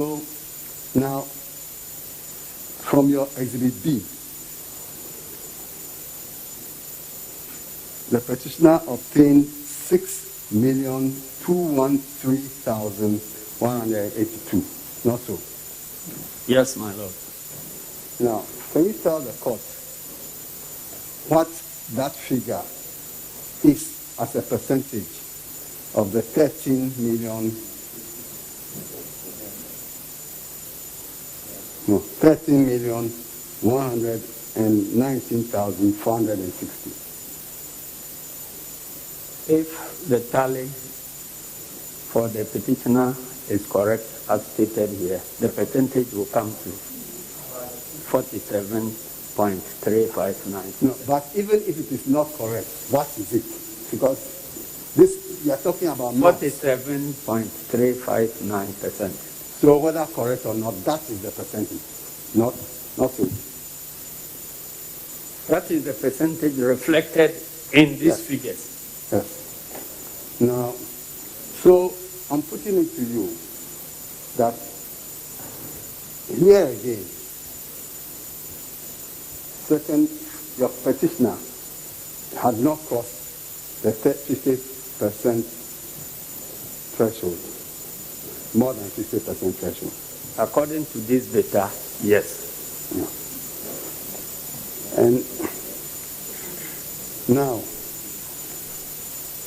So now, from your Exhibit B, the petitioner obtained 6,213,182. Not so. Yes, my lord. Now, can you tell the court what that figure is as a percentage of the 13,119,460? If the tally for the petitioner is correct, as stated here, the percentage will come to 47.359. No, but even if it is not correct, what is it? Because this, we are talking about 47.359%. So whether correct or not, that is the percentage, not so. That is the percentage reflected in these figures. Yes. Now, so I'm putting it to you that here again, your petitioner had not crossed the 50% threshold, more than 50% threshold. According to this data, yes. Yeah. And now,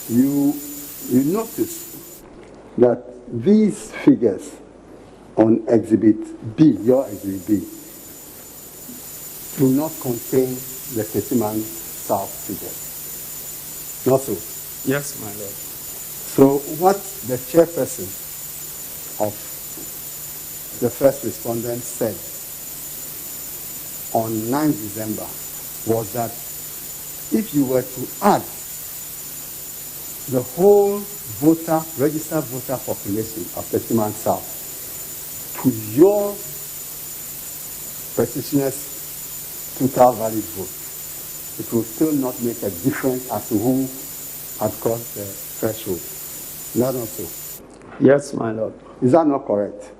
you notice that these figures on Exhibit B, your Exhibit B, do not contain the Petition South figures. Not so? Yes, my lord. So what the chairperson of the first respondent said on 9 December was that if you were to add the whole registered voter population of Petition South to your petitioner's total valid vote, it will still not make a difference as to who had crossed the threshold. Is that not so? Yes, my lord. Is that not correct?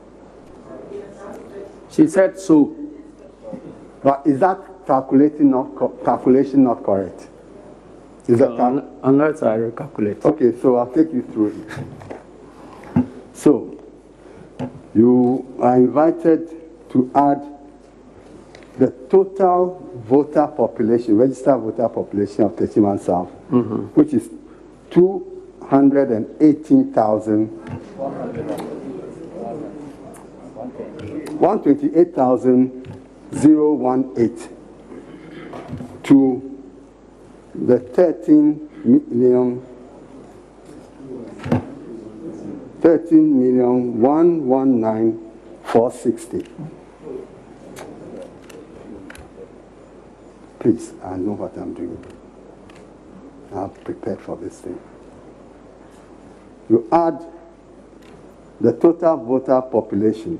She said so. But is that calculation not correct? Is that unless I recalculate. Okay, so I'll take you through it. So, you are invited to add the total voter population, registered voter population of Petition South, which is 128,018 to the 13,119,460. Please, I know what I'm doing. I'm prepared for this thing. You add the total voter population,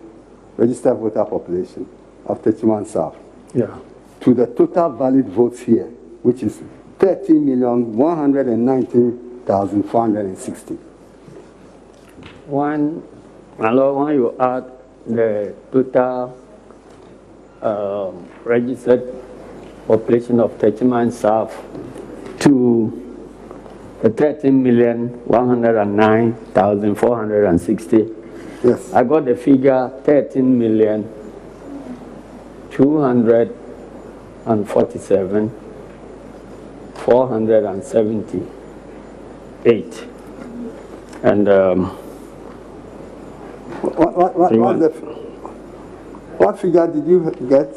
registered voter population of 31 South, to the total valid votes here, which is 13,119,460. When you add the total registered population of 31 South to the 13,109,460. Yes. I got the figure 13,247,478. And what figure did you get?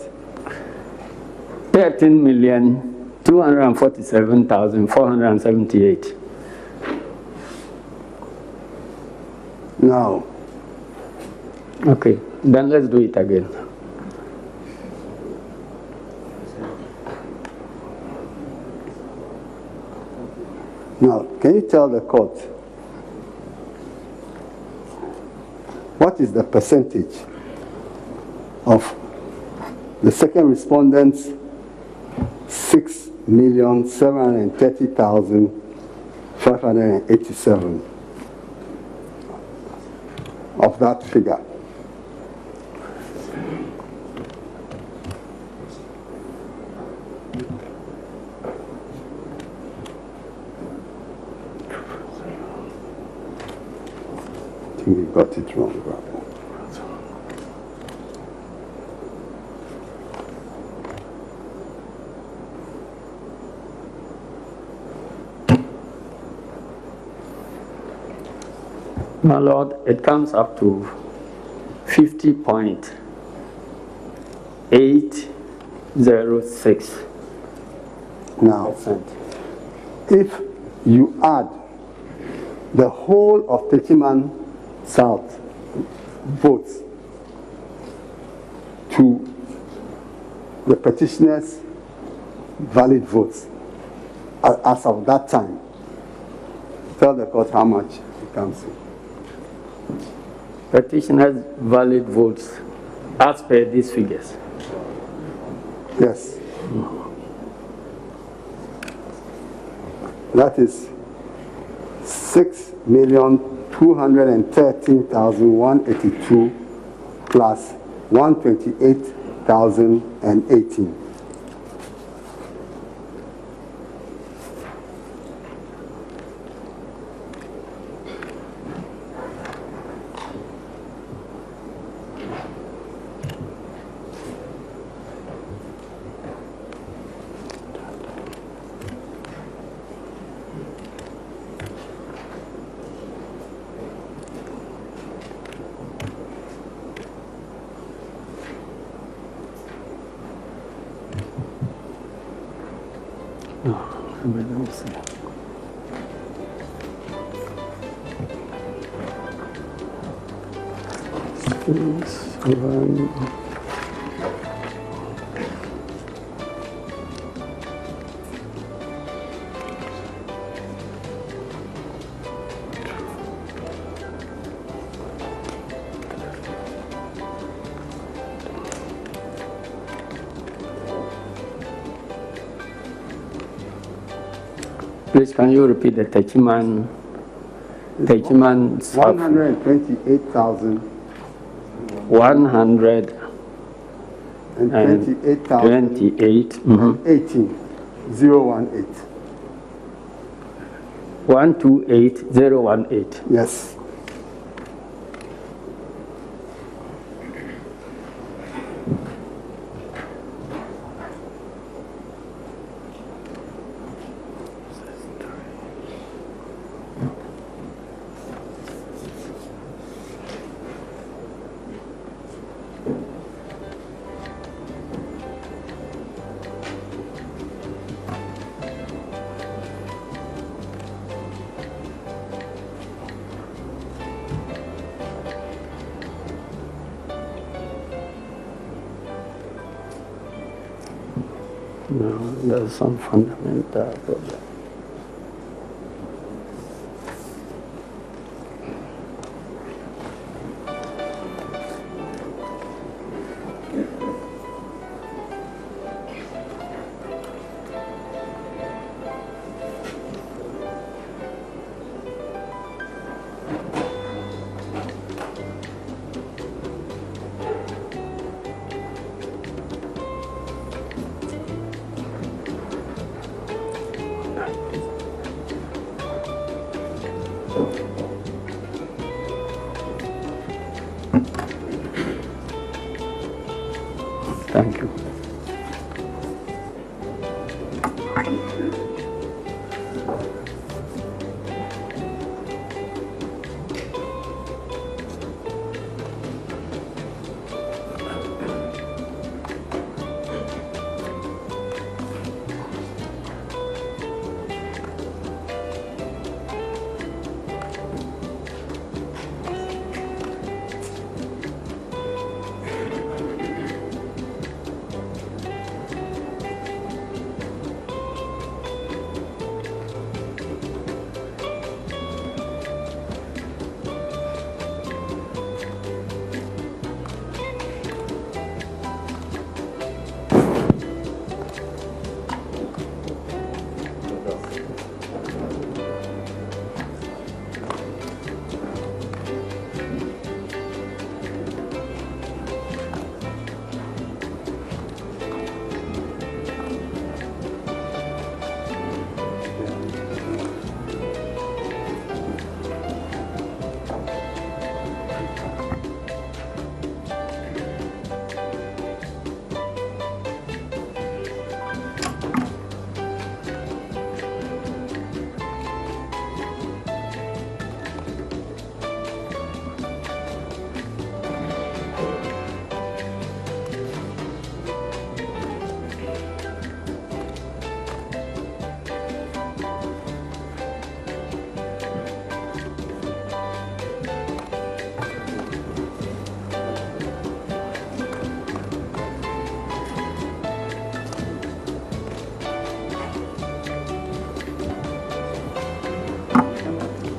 13,247,478. Now. Okay, then let's do it again. Now, can you tell the court what is the percentage of the second respondent's 6,730,587 of that figure? We got it wrong. My Lord, it comes up to 50.806%. Now, if you add the whole of Petition South votes to the petitioners' valid votes as of that time, tell the court how much it comes to. Petitioners' valid votes as per these figures. Yes. That is 6,213,182 plus 128,018. Let me see. Please, can you repeat the Techiman? 128,000 100 and 28,018. 28 018. 128018. Yes. No, there's some fundamental problem. Thank you.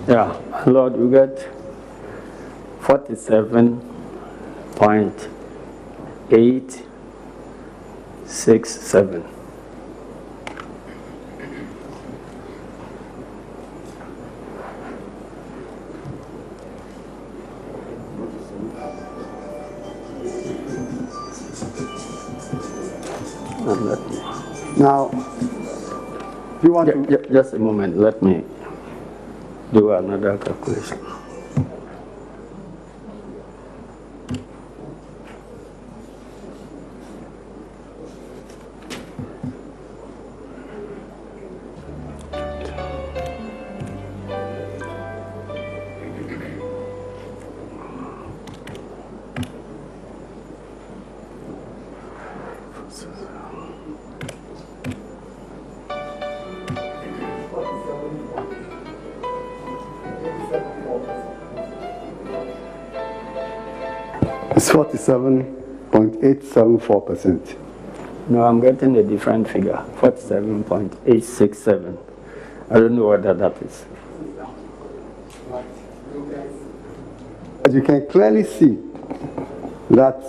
Yeah, Lord, you get 47.867. Now, you want to... Just a moment, let me do another calculation. It's 47.874%. No, I'm getting a different figure, 47.867. I don't know what that is. As you can clearly see that...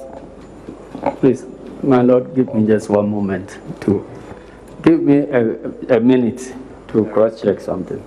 Please, my Lord, give me just one moment to... Give me a minute to cross-check something.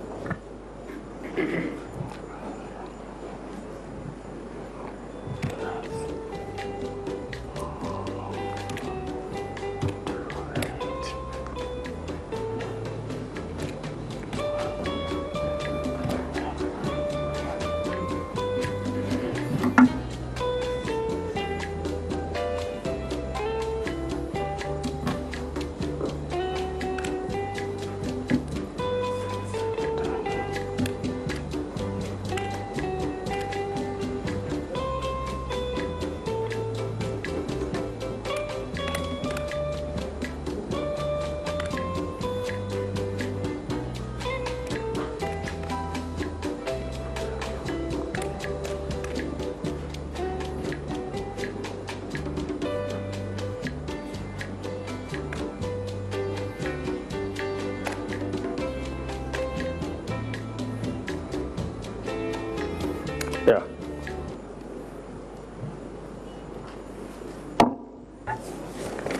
Yeah.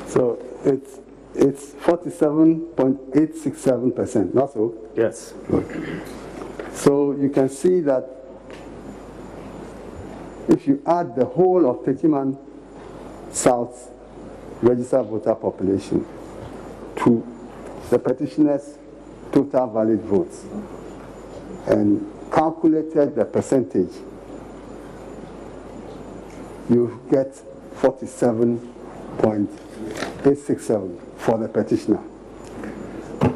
So it's 47.867%, not so? Yes. Good. So you can see that if you add the whole of Petition South's registered voter population to the petitioner's total valid votes and calculated the percentage, you get 47.867 for the petitioner.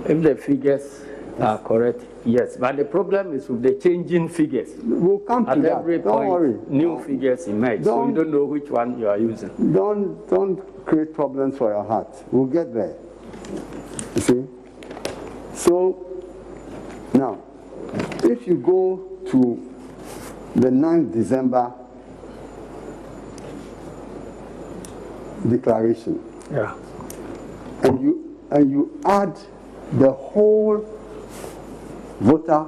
If the figures are correct, yes. But the problem is with the changing figures. We'll come to At that. every Don't point, worry. new figures emerge, so you don't know which one you are using. Don't create problems for your heart. We'll get there. You see? So, now, if you go to the 9th December declaration, Yeah. and you add the whole voter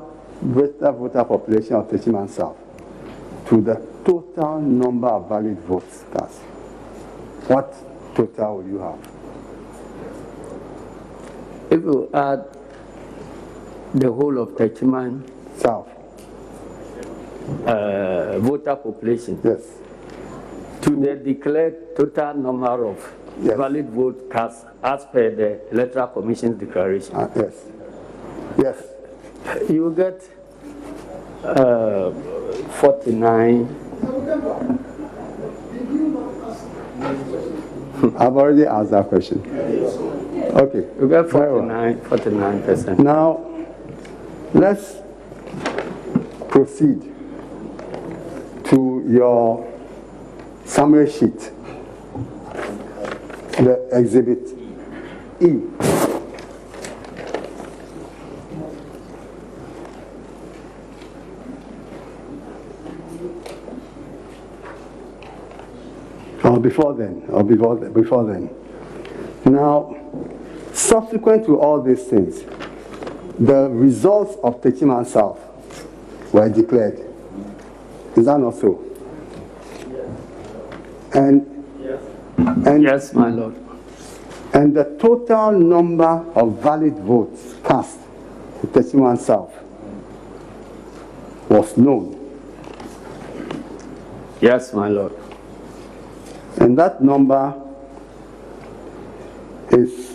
population of Petition South to the total number of valid votes cast, what total will you have? If you add the whole of Petition South. voter population Yes. to the declared total number of valid votes cast as per the Electoral Commission's declaration. Yes. Yes. You get 49. I've already asked that question. Okay. You get 49%. Now, let's proceed to your summary sheet, the Exhibit E. Before then. Now, subsequent to all these things, the results of Petition South were declared. Is that not so? And Yes, my Lord. And the total number of valid votes cast in Petition South was known. Yes, my Lord. And that number is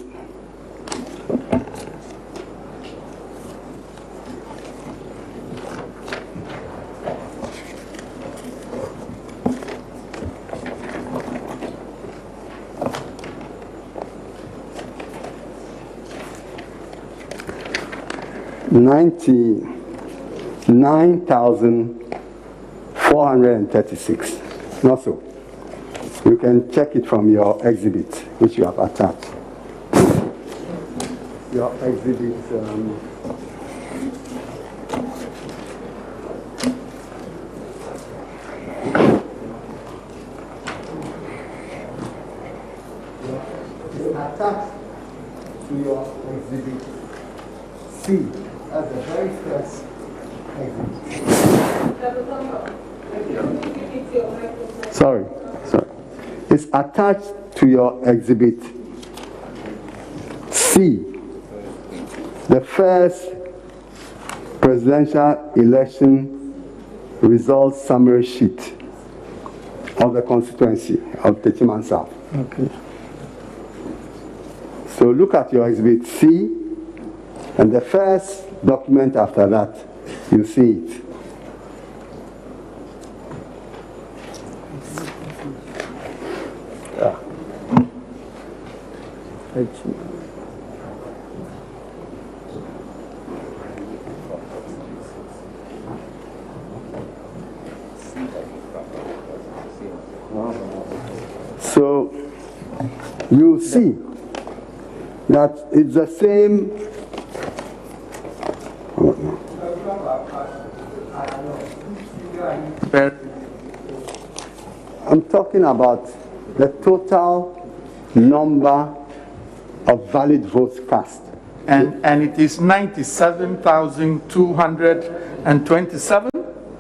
99,436. Not so. You can check it from your exhibit, which you have attached. Your exhibit. Attached to your exhibit C. That's the very first exhibit. Sorry. It's attached to your exhibit C, the first presidential election results summary sheet of the constituency of Petition South. Okay. So look at your exhibit C, and the first document after that, you see it. So you see that it's the same. I'm talking about the total number of valid votes cast. And it is 97,227?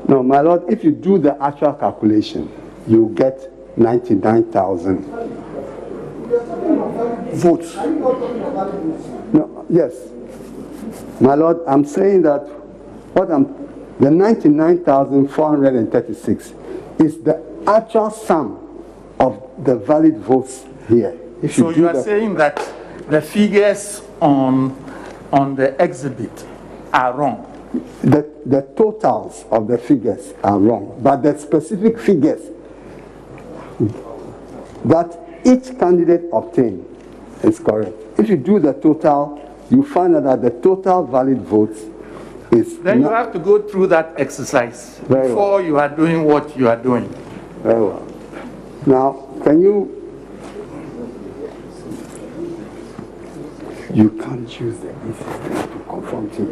No, my Lord, if you do the actual calculation, you get 99,000 votes. No, yes. My Lord, I'm saying that the 99,436 is the actual sum of the valid votes here. So you are saying that the figures on the exhibit are wrong? The totals of the figures are wrong, but the specific figures that each candidate obtained is correct. If you do the total, you find out that the total valid votes is... Then you have to go through that exercise before you are doing what you are doing. Very well. Now, can you... You can't use the system to confront him.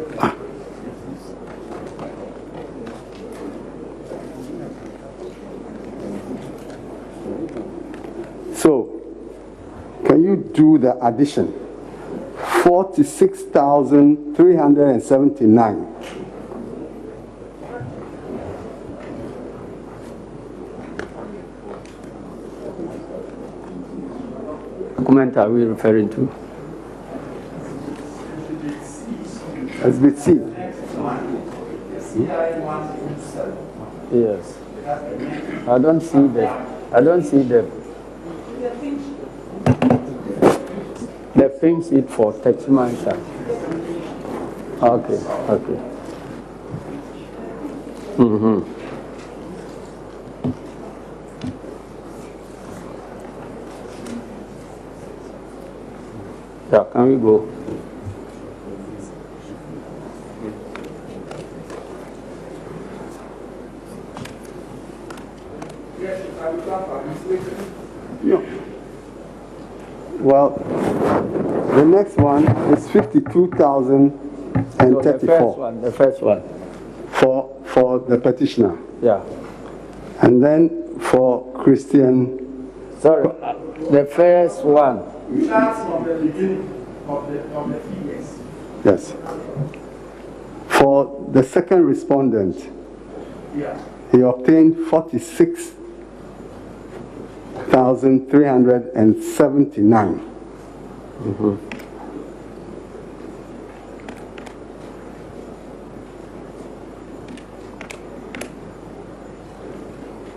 So, can you do the addition? 46,379. Document are we referring to? Exhibit C. Yes. I don't see the pink sheet for Petition South. Okay. Yeah, can we go? No. Well, the next one is 52,034. The first one. For the petitioner. Yeah. And then for Christian. Sorry, the first one. You start from the beginning of the figures. Yes. For the second respondent, Yeah. He obtained 46,379.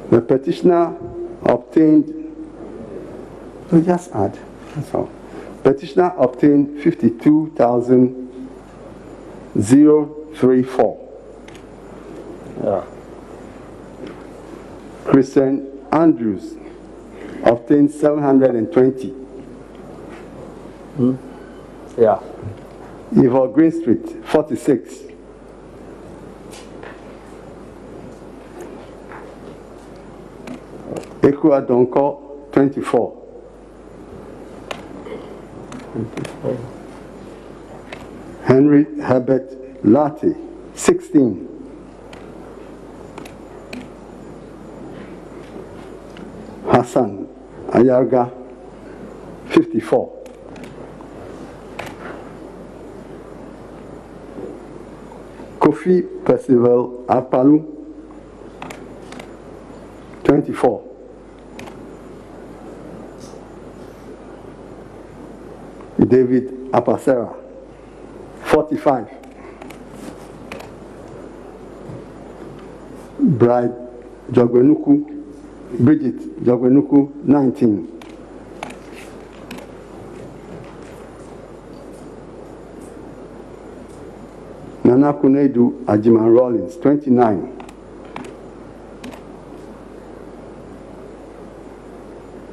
The petitioner obtained, so just add, that's all. Petitioner obtained 52,034. Yeah. Christian Andrews obtained 720. Yeah. Ivor Greenstreet, 46. Ekua Donko, 24. Henry Herbert Latte, 16. Hassan Ayarga, 54. Kofi Percival Apalu, 24. David Apasera, 45. Bride Jogwenuku, Bridget Jogwenuku, 19. Nana Kunedu Ajiman Rollins, 29.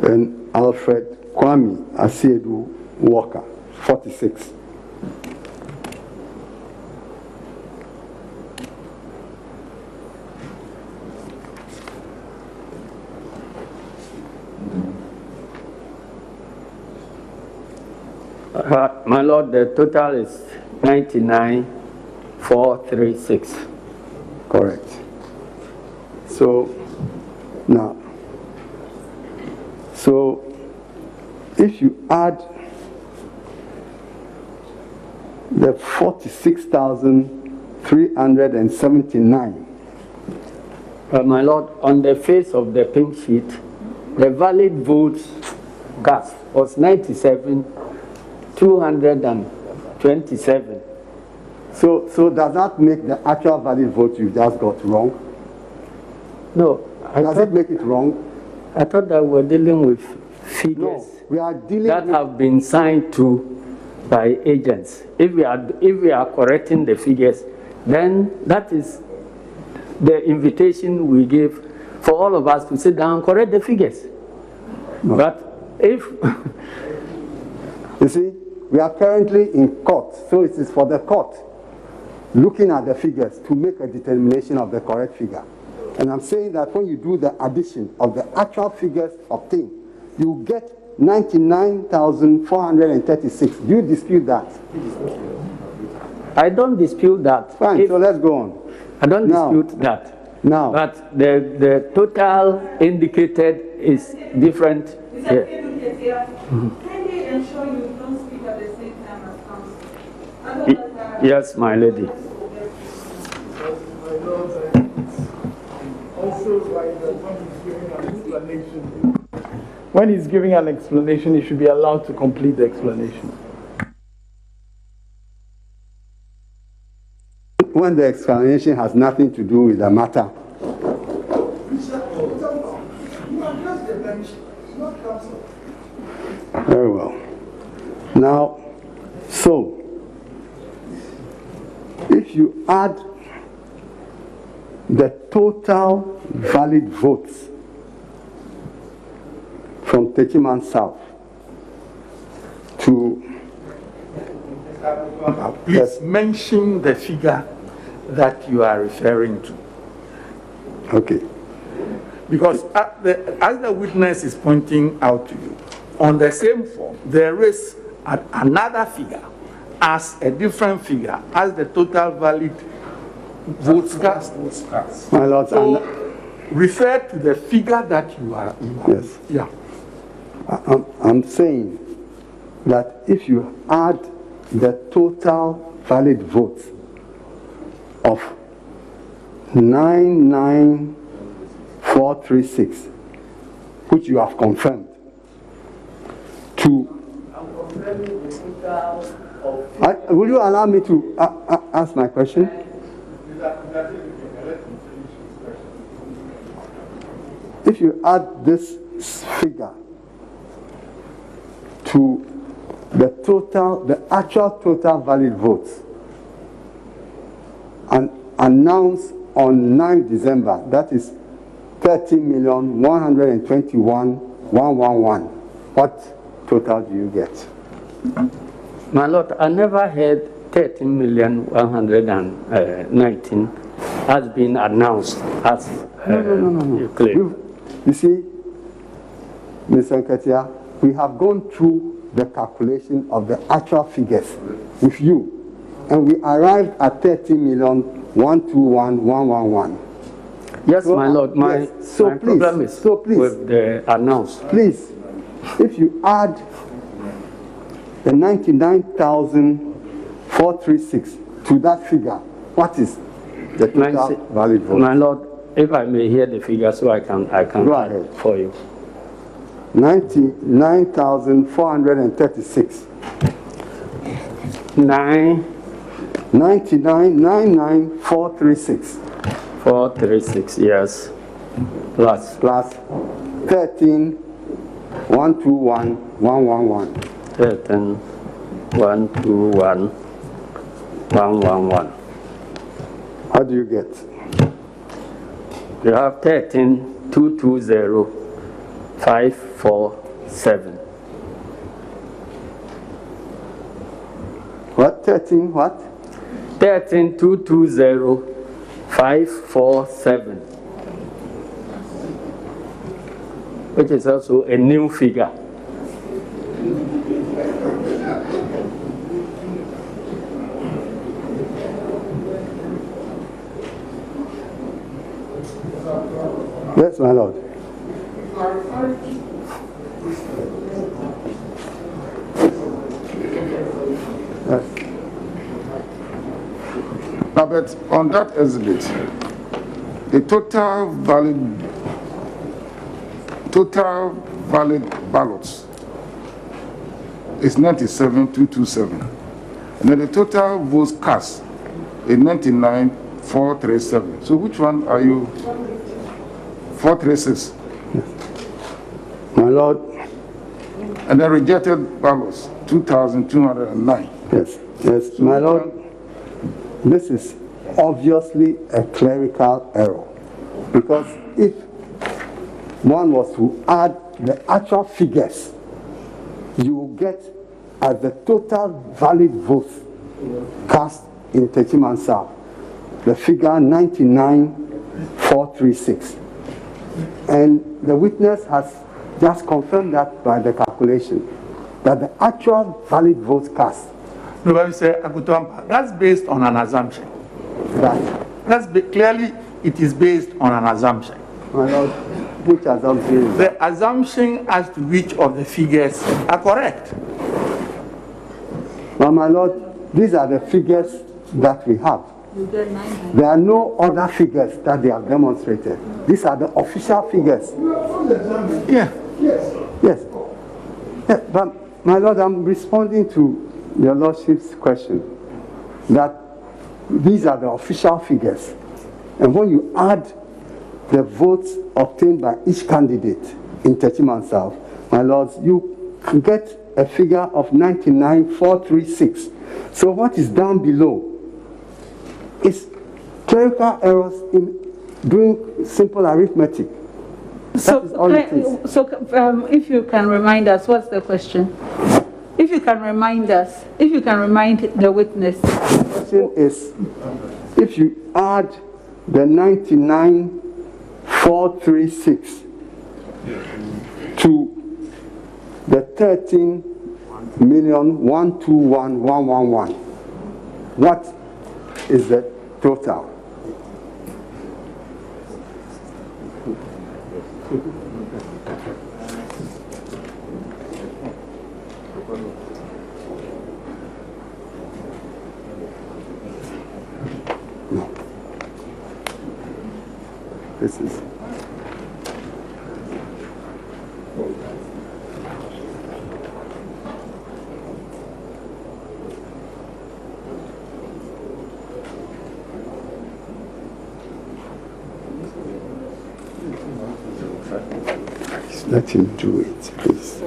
And Alfred Kwame Asiedu Walker, 46. My Lord, the total is 99,436. Correct. So, now, if you add the 46,379. My Lord, on the face of the pink sheet, the valid votes cast was 97,227. So does that make the actual valid vote you just got wrong? No. Does it make it wrong? I thought that we're dealing with figures No, we are dealing that with... have been signed to by agents. If we are correcting the figures, then that is the invitation we give for all of us to sit down and correct the figures. No. But if... You see, we are currently in court, so it is for the court looking at the figures to make a determination of the correct figure. And I'm saying that when you do the addition of the actual figures obtained, you get 99,436. Do you dispute that? I don't dispute that. Fine, so let's go on. I don't dispute that. Now. But the total indicated is different here. Kindly ensure you don't speak at the same time as counsel. Yes, my lady. Also, when he's giving an explanation, he should be allowed to complete the explanation. When the explanation has nothing to do with the matter. Very well. Now, so, if you add the total valid votes from Techiman South to... Please mention the figure that you are referring to. Okay. Because as the witness is pointing out to you, on the same form, there is another figure as a different figure as the total valid votes cast. My Lord, so refer to the figure that you are. Yes. Yeah. I'm saying that if you add the total valid votes of 99436, which you have confirmed, to... will you allow me to ask my question? If you add this figure to the actual total valid votes, and announce on 9 December, that is 30,121,111. What total do you get? My Lord, I never heard 13,119 has been announced as No. you claim. You see, Mr. Nketia, we have gone through the calculation of the actual figures with you, and we arrived at 30,121,111. Yes, my Lord. My problem is with the announced. Please, if you add the 99,436 to that figure, what is the total valid vote? My Lord, if I may hear the figure so I can Go ahead for you. 99,436. 99,436. 436, yes. Plus 13,121,111. 13,121,111. How do you get? You have 13,220,547. What? 13 what? 13,220,547. Which is also a new figure. Yes, my Lord. Yes. Now, but on that exhibit, the total valid ballots is 97,227, and then the total votes cast is 99,437. So which one are you? 436. My Lord. And then rejected ballots 2,209. Yes, my Lord. This is obviously a clerical error, because if one was to add the actual figures, you will get as the total valid votes cast in Techiman South, the figure 99,436. And the witness has just confirmed that by the calculation, that the actual valid votes cast. No, but Mr. Akutuampa, that's based on an assumption. Clearly, it is based on an assumption. My Lord, which assumption is the assumption as to which of the figures are correct? Well, my Lord, these are the figures that we have. There are no other figures that they have demonstrated. These are the official figures. Yeah. Yes. Yeah, but my Lord, I'm responding to your Lordship's question that these are the official figures. And when you add the votes obtained by each candidate in Techiman South, my Lords, you get a figure of 99,436. So what is down below is clerical errors in doing simple arithmetic. So, if you can remind us, what's the question? If you can remind us, if you can remind the witness. The question is, if you add the 99,436 to the 13,121,111, what is the total? This is. Let him do it, please.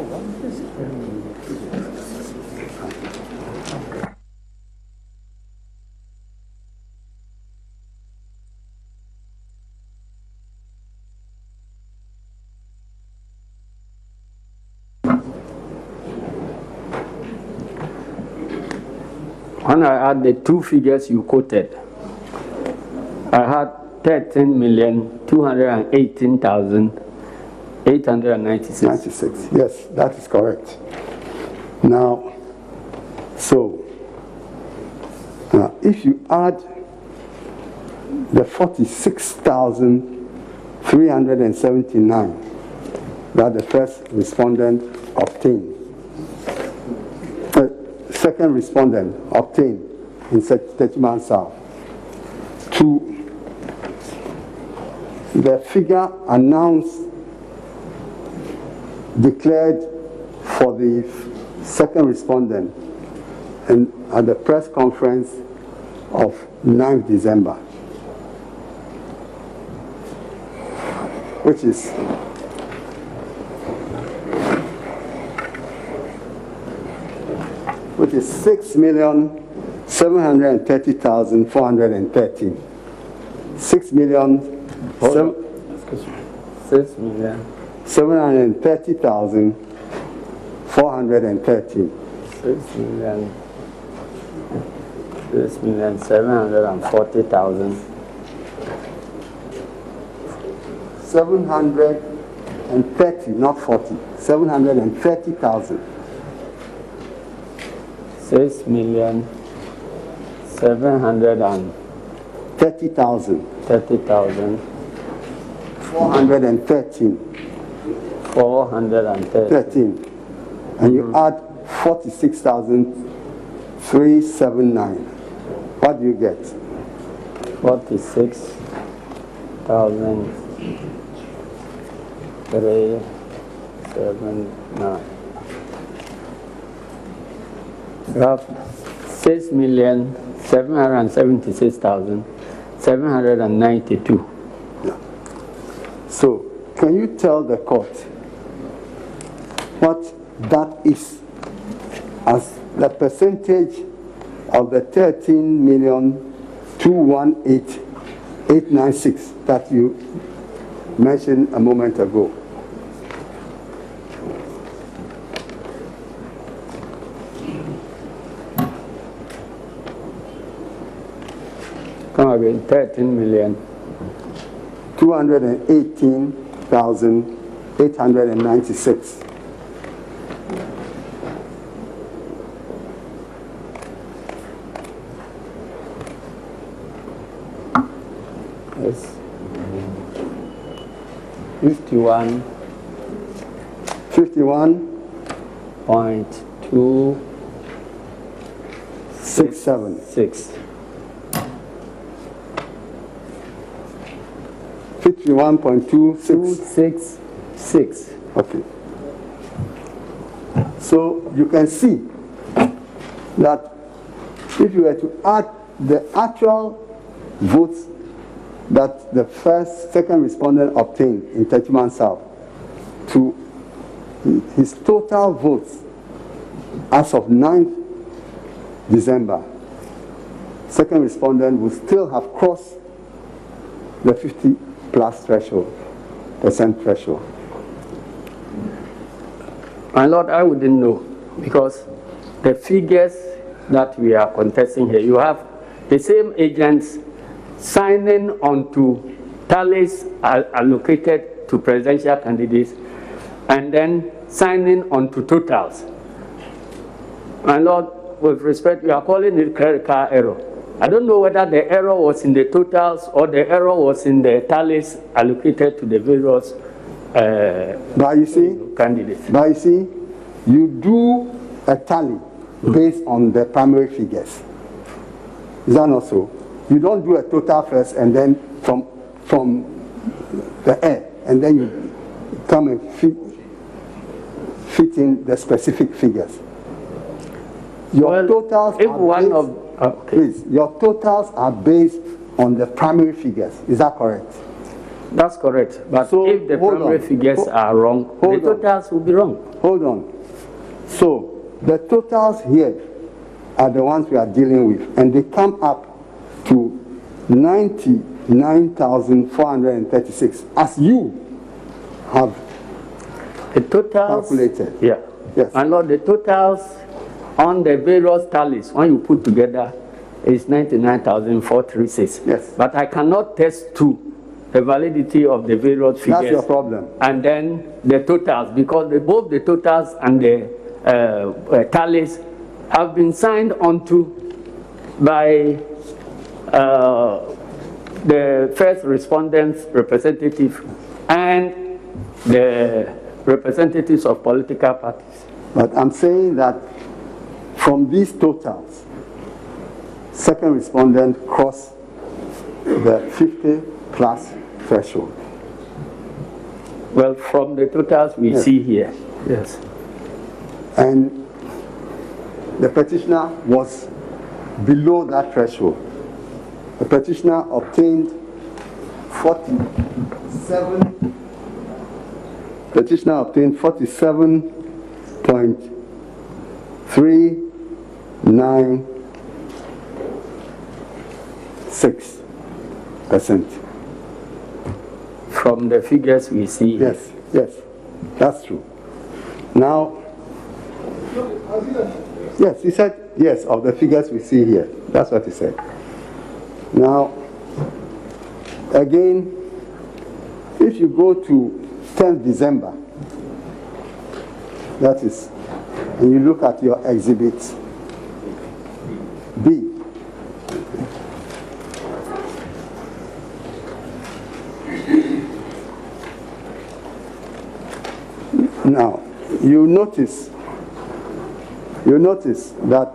When I add the two figures you quoted, I had 13,218,896. 96. Yes, that is correct. Now, so if you add the 46,379 that the first respondent obtained, second respondent obtained in Techiman South, to the figure announced, declared for the second respondent and at the press conference of 9th December, which is which is 6,730,413. 6,730,413. 6,740,000. 730, not 40. 730,000. 6,730,000. 30,000. 413. 13. And you add 46,379. What do you get? 46,379. You have 6,776,792. Yeah. So, can you tell the court what that is as the percentage of the 13,218,896 that you mentioned a moment ago? Come again, 13,218,896. Yes. 51. 51.267. 51.266. Okay. So you can see that if you were to add the actual votes that the second respondent obtained in Techiman South to his total votes as of 9th December, second respondent would still have crossed the 50+ percent threshold. My Lord, I wouldn't know, because the figures that we are contesting here, you have the same agents signing onto tallies allocated to presidential candidates and then signing onto totals. My Lord, with respect, we are calling it clerical error. I don't know whether the error was in the totals or the error was in the tallies allocated to the various candidates. But you see, you do a tally based on the primary figures. Is that not so? You don't do a total first and then from the air, and then you come and fit in the specific figures. Your totals if are one based, of okay. please, your totals are based on the primary figures. Is that correct? That's correct. But So, if the hold primary on. figures are wrong, the Hold on. totals will be wrong. Hold on. So the totals here are the ones we are dealing with, and they come up to 99,436, as you have The totals, calculated. yeah. Yes. My Lord, the totals on the various tallies, when you put together, is 99,436. Yes. But I cannot test to the validity of the various figures. That's your problem. And then the totals, because both the totals and the tallies have been signed onto by the first respondent's representative and the representatives of political parties. But I'm saying that from these totals, second respondent crossed the 50 plus threshold. Well, from the totals we see here, yes. And the petitioner was below that threshold. The petitioner obtained 47.396%. From the figures we see. Yes, yes, that's true. Now, yes, he said yes, of the figures we see here. That's what he said. Now, again, if you go to 10th December, that is, and you look at your exhibit B, now, you notice that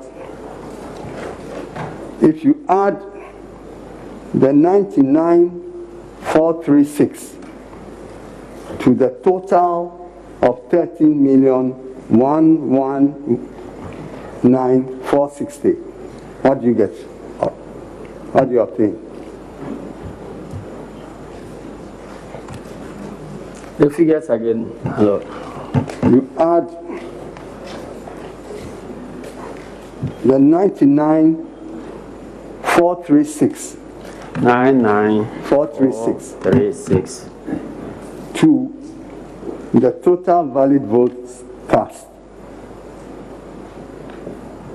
if you add the 99,436 to the total of 13,119,460, what do you get? What do you obtain? The figures again, Lord. You add the 99,436 436 to the total valid votes cast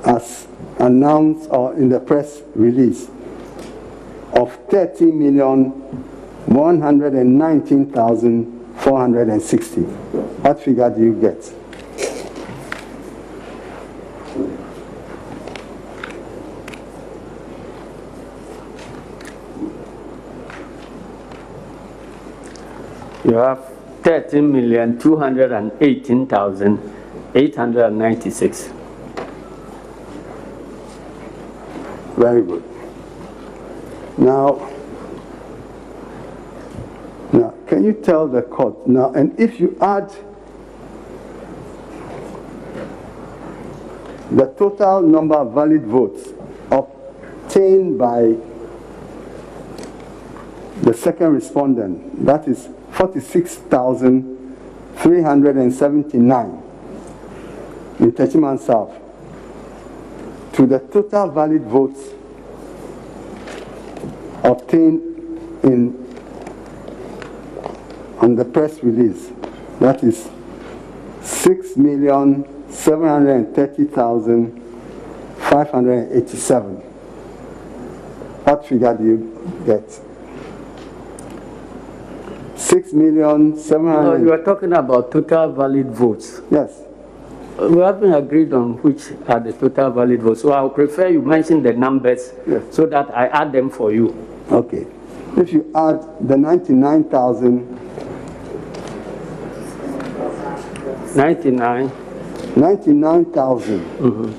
as announced or in the press release of 30,119,460. What figure do you get? You have 13,218,896. Very good. Now, can you tell the court now, and if you add the total number of valid votes obtained by the second respondent, that is 46,379 in Techiman South, to the total valid votes obtained on the press release, that is 6,730,587. What figure do you get? 6,700,000. No, you are talking about total valid votes. Yes. We haven't agreed on which are the total valid votes, so I would prefer you mention the numbers so that I add them for you. Okay. If you add the 99,000. 99,000.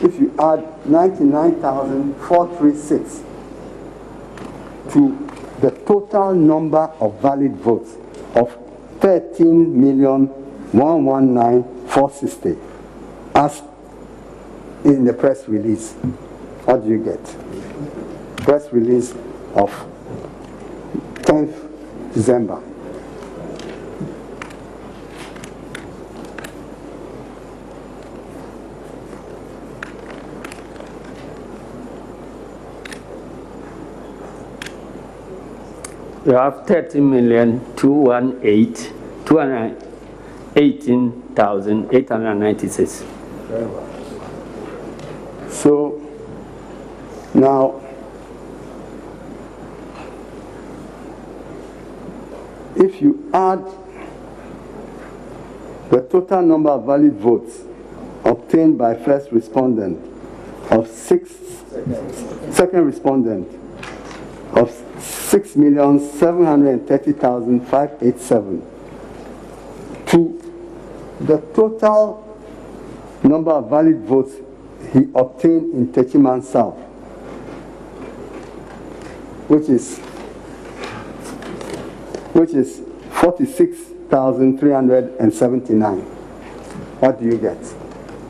if you add 99,436 to the total number of valid votes of 13,119,460, as in the press release, what do you get? Press release of 10th December. You have 30,218,896. So now, if you add the total number of valid votes obtained by first respondent of second respondent of 6,730,587 to the total number of valid votes he obtained in Techiman South, which is 46,379. What do you get?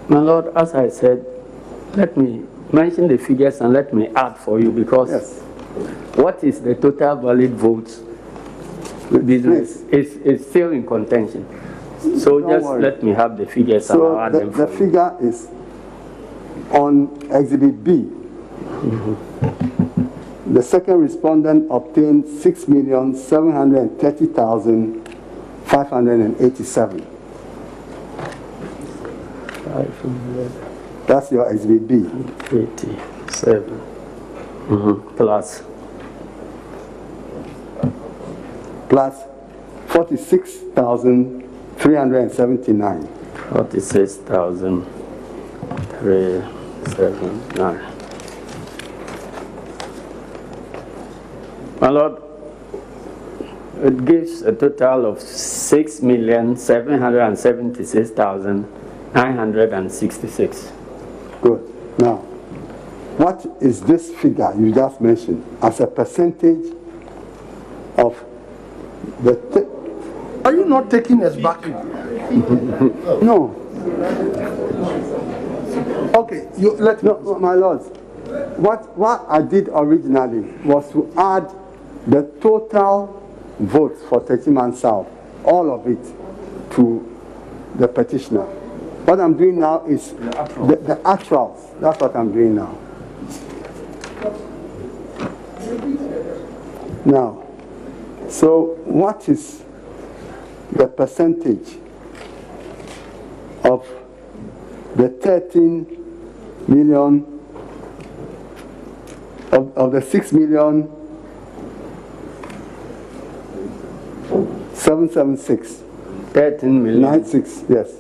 My Lord, as I said, let me mention the figures and let me add for you, because Yes. what is the total valid votes business is still in contention. So Don't just worry. let me have the figures So and I'll add them for the you. figure is on Exhibit B. The second respondent obtained 6,730,587. 587 That's your Exhibit B. plus Plus 46,379. 46,379. My Lord, it gives a total of 6,776,966. Good. Now, what is this figure you just mentioned as a percentage of the... Are you not taking us back? No. Okay, you let me. No, my lords, what I did originally was to add the total votes for Techiman South, all of it, to the petitioner. What I'm doing now is the actuals. That's what I'm doing now. Now, so what is the percentage of the 13 million, of the 6,776,996, 13 million. yes.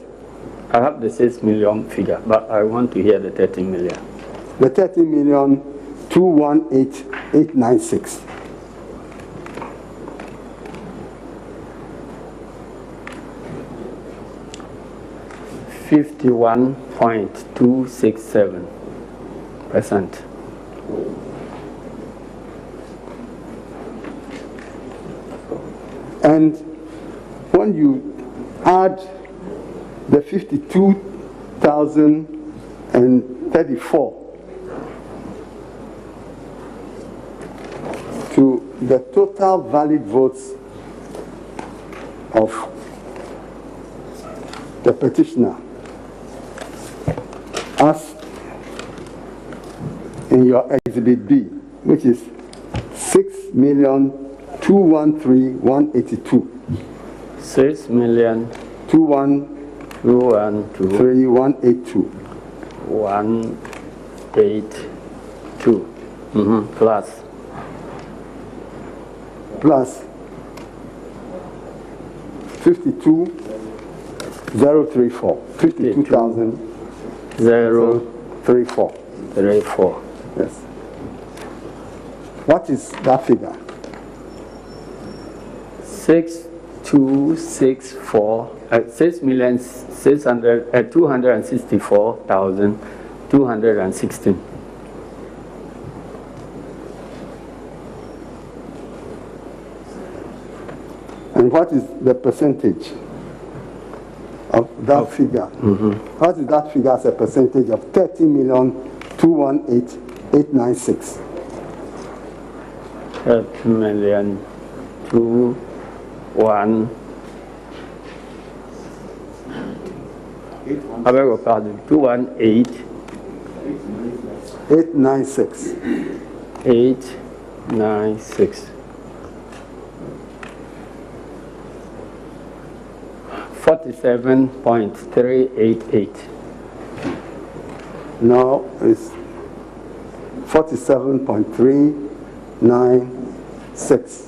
I have the 6 million figure, but I want to hear the 13 million. The 13,218,896. %. And when you add the 52,034 to the total valid votes of the petitioner, as in your Exhibit B, which is 6,213,182. 6,213,182. 182. Plus 52,034. 52,034. 34. Yes. What is that figure? 6,264,264,996. 216. And what is the percentage of that figure? What is that figure as a percentage of 30,218,896? 30,000,021. I beg your pardon. 218. 896. 896. 47.388. Now it's 47.396.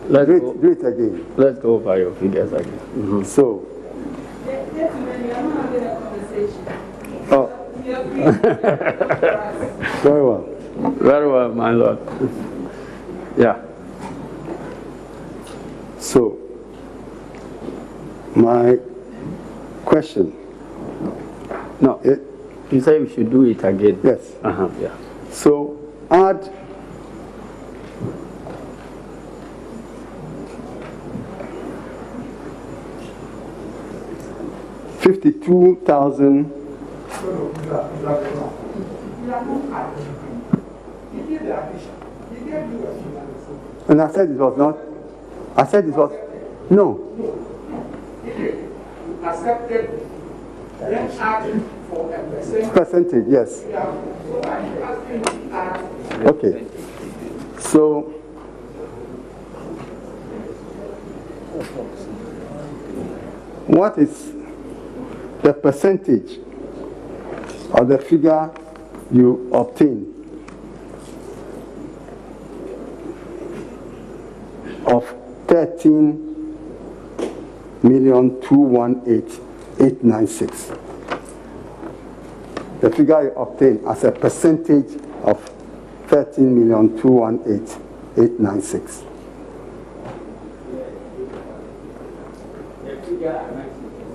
Let's Do go, it again. let's go over your figures again. So, oh, very well. Very well, my lord. Yeah. So, my question. No, you say we should do it again. Yes. Yeah. So, add $52,000. And I said it was not. I said it was. No. Accepted, then add for a Percentage, yes. Okay. So, what is the percentage of the figure you obtain of 13,218,896? The figure you obtain as a percentage of 13,218,896.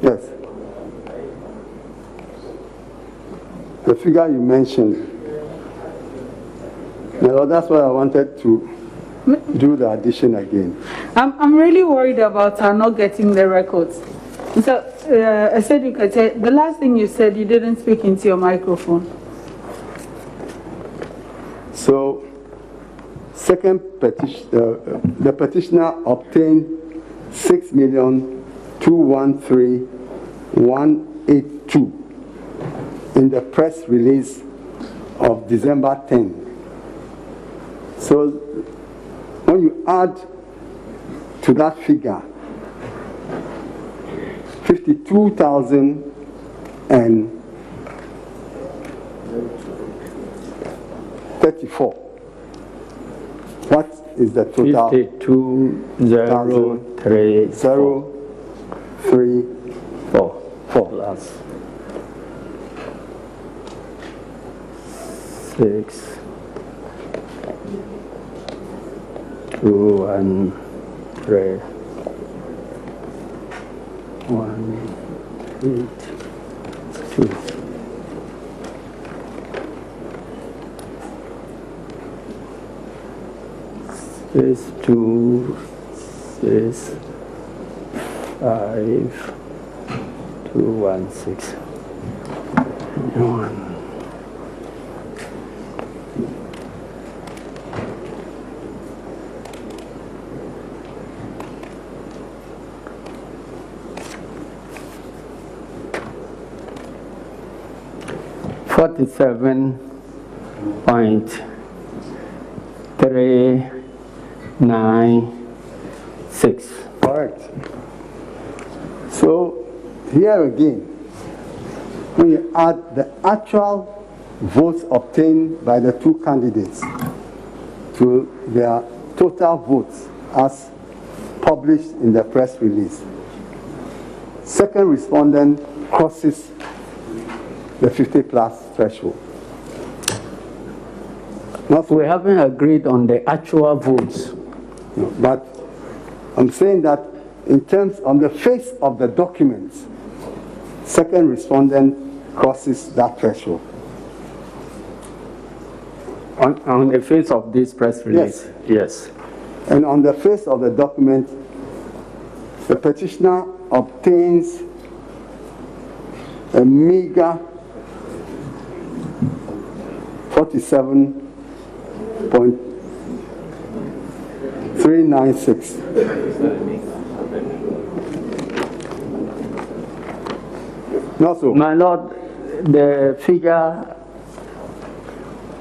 Yes. The figure you mentioned. Now that's why I wanted to do the addition again. I'm really worried about her not getting the records. So I said you could say the last thing you said, you didn't speak into your microphone. So, second petition, the petitioner obtained 6,213,182 in the press release of December 10. So, when you add to that figure 52,034, what is the total? 52,034 plus 6 2 and 3 1 8 2 6 2 6 5 2 1 6 1 47.396. Correct. So, here again, when you add the actual votes obtained by the two candidates to their total votes as published in the press release, second respondent crosses the 50+ threshold. We haven't agreed on the actual votes. No, but I'm saying that in terms on the face of the documents, second respondent crosses that threshold. On the face of this press release? Yes. And on the face of the document, the petitioner obtains a meager 47.396. Not so. My Lord, the figure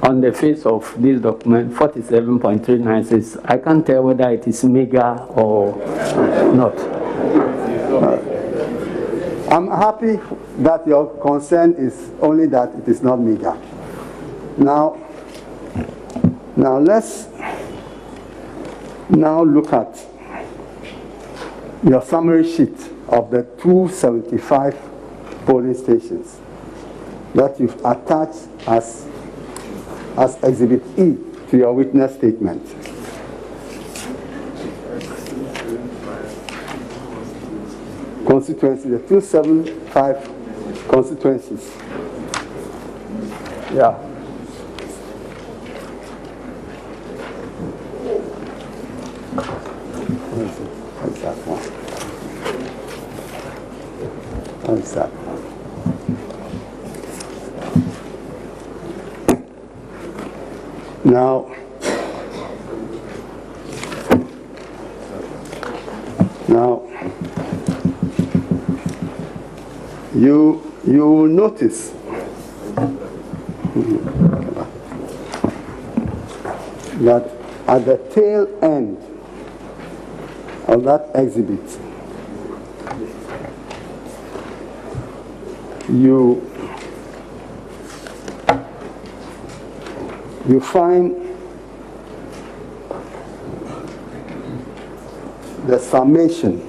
on the face of this document, 47.396, I can't tell whether it is meager or not. I'm happy that your concern is only that it is not meager. Now let's now look at your summary sheet of the 275 polling stations that you've attached as Exhibit E to your witness statement. Constituency, the 275 constituencies. Yeah. What's that one? What's that one? Now, you will notice that at the tail end of that exhibit, you find the summation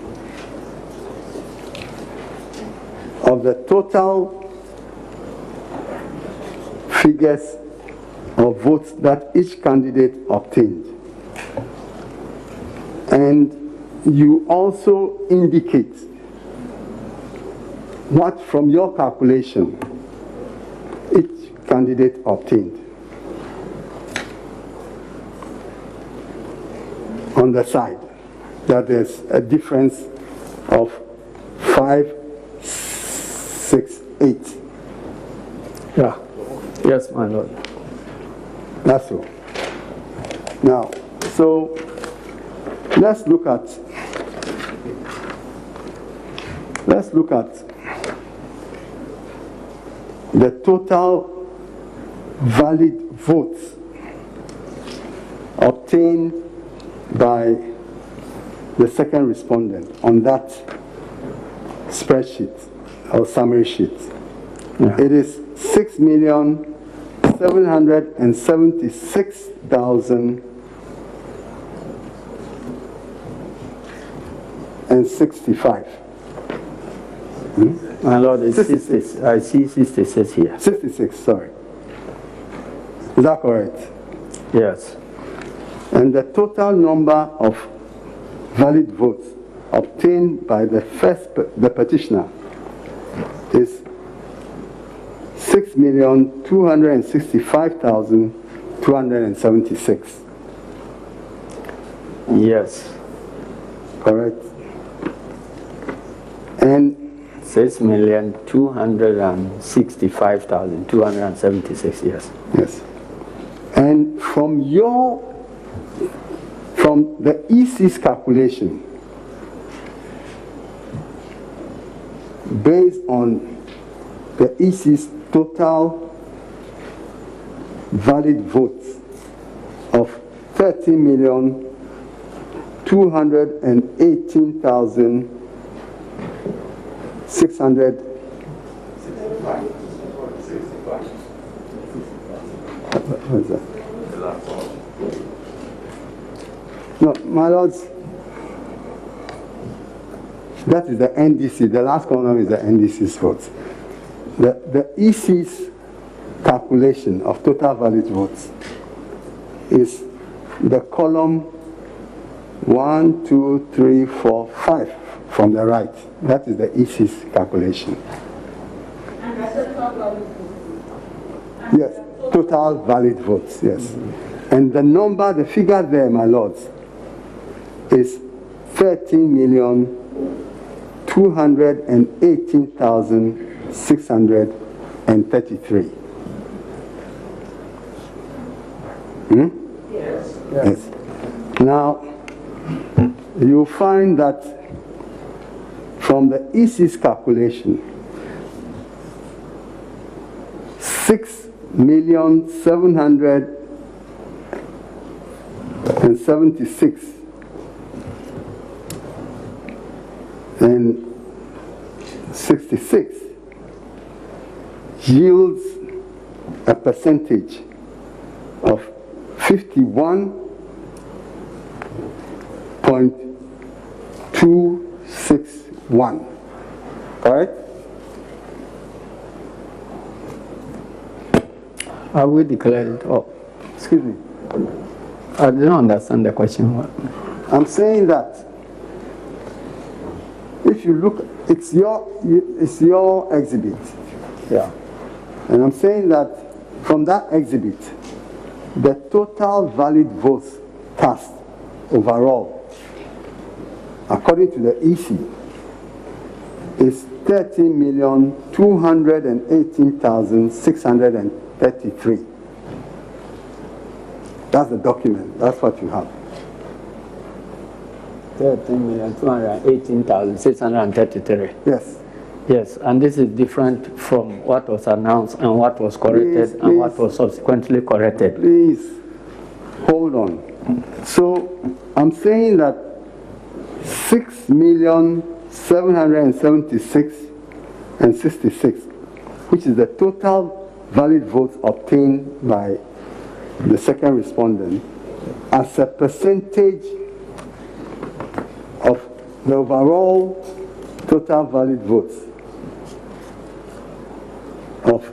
of the total figures of votes that each candidate obtained. And you also indicate what, from your calculation, each candidate obtained. On the side, that there's a difference of 568. Yeah. Yes, my Lord. That's so. Now, so let's look at the total valid votes obtained by the second respondent on that spreadsheet or summary sheet. Yeah. It is 6,776,065. My Lord, it's 66. I see 66 here. 66, sorry. Is that correct? Yes. And the total number of valid votes obtained by the petitioner is 6,265,276. Yes. Correct? And 6,265,276, yes. yes. And from the EC's calculation, based on the EC's total valid votes of 30,218,600. What is that? No, my lords, that is the NDC. The last column is the NDC's votes. The EC's calculation of total valid votes is the column 1, 2, 3, 4, 5 from the right. That is the EC's calculation. And the total Yes, total valid votes, yes. And the number, the figure there, my lords, is 13,218,633. Yes. Yes. Now, you find that from the EC's calculation, 6,776,000 and 66 yields a percentage of 51.261. Correct? I will declare it up. Excuse me. I don't understand the question. I'm saying that if you look, it's your exhibit. Yeah. And I'm saying that from that exhibit, the total valid votes cast overall, according to the EC, is 13,218,633. That's the document. That's what you have. 13,218,633. Yes. Yes, and this is different from what was announced and what was corrected and what was subsequently corrected. Please, hold on. So, I'm saying that 6,776,000 and 66, which is the total valid votes obtained by the second respondent, as a percentage of the overall total valid votes of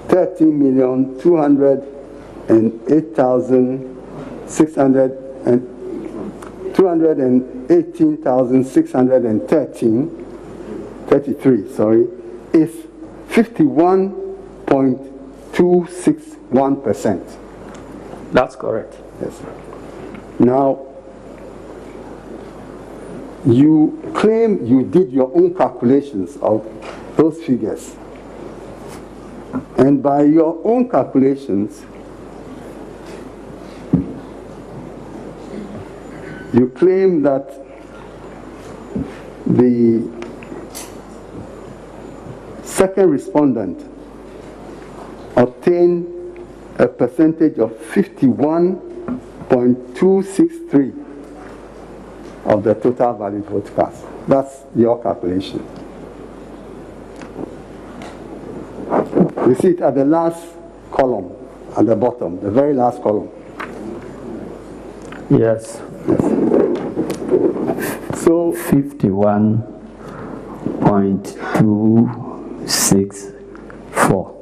218,613, sorry, is 51.261%. That's correct. Yes. Now, you claim you did your own calculations of those figures. And by your own calculations, you claim that the second respondent obtained a percentage of 51.263 of the total valid vote cast. That's your calculation. You see it at the last column, at the bottom, the very last column. Yes. So 51.264.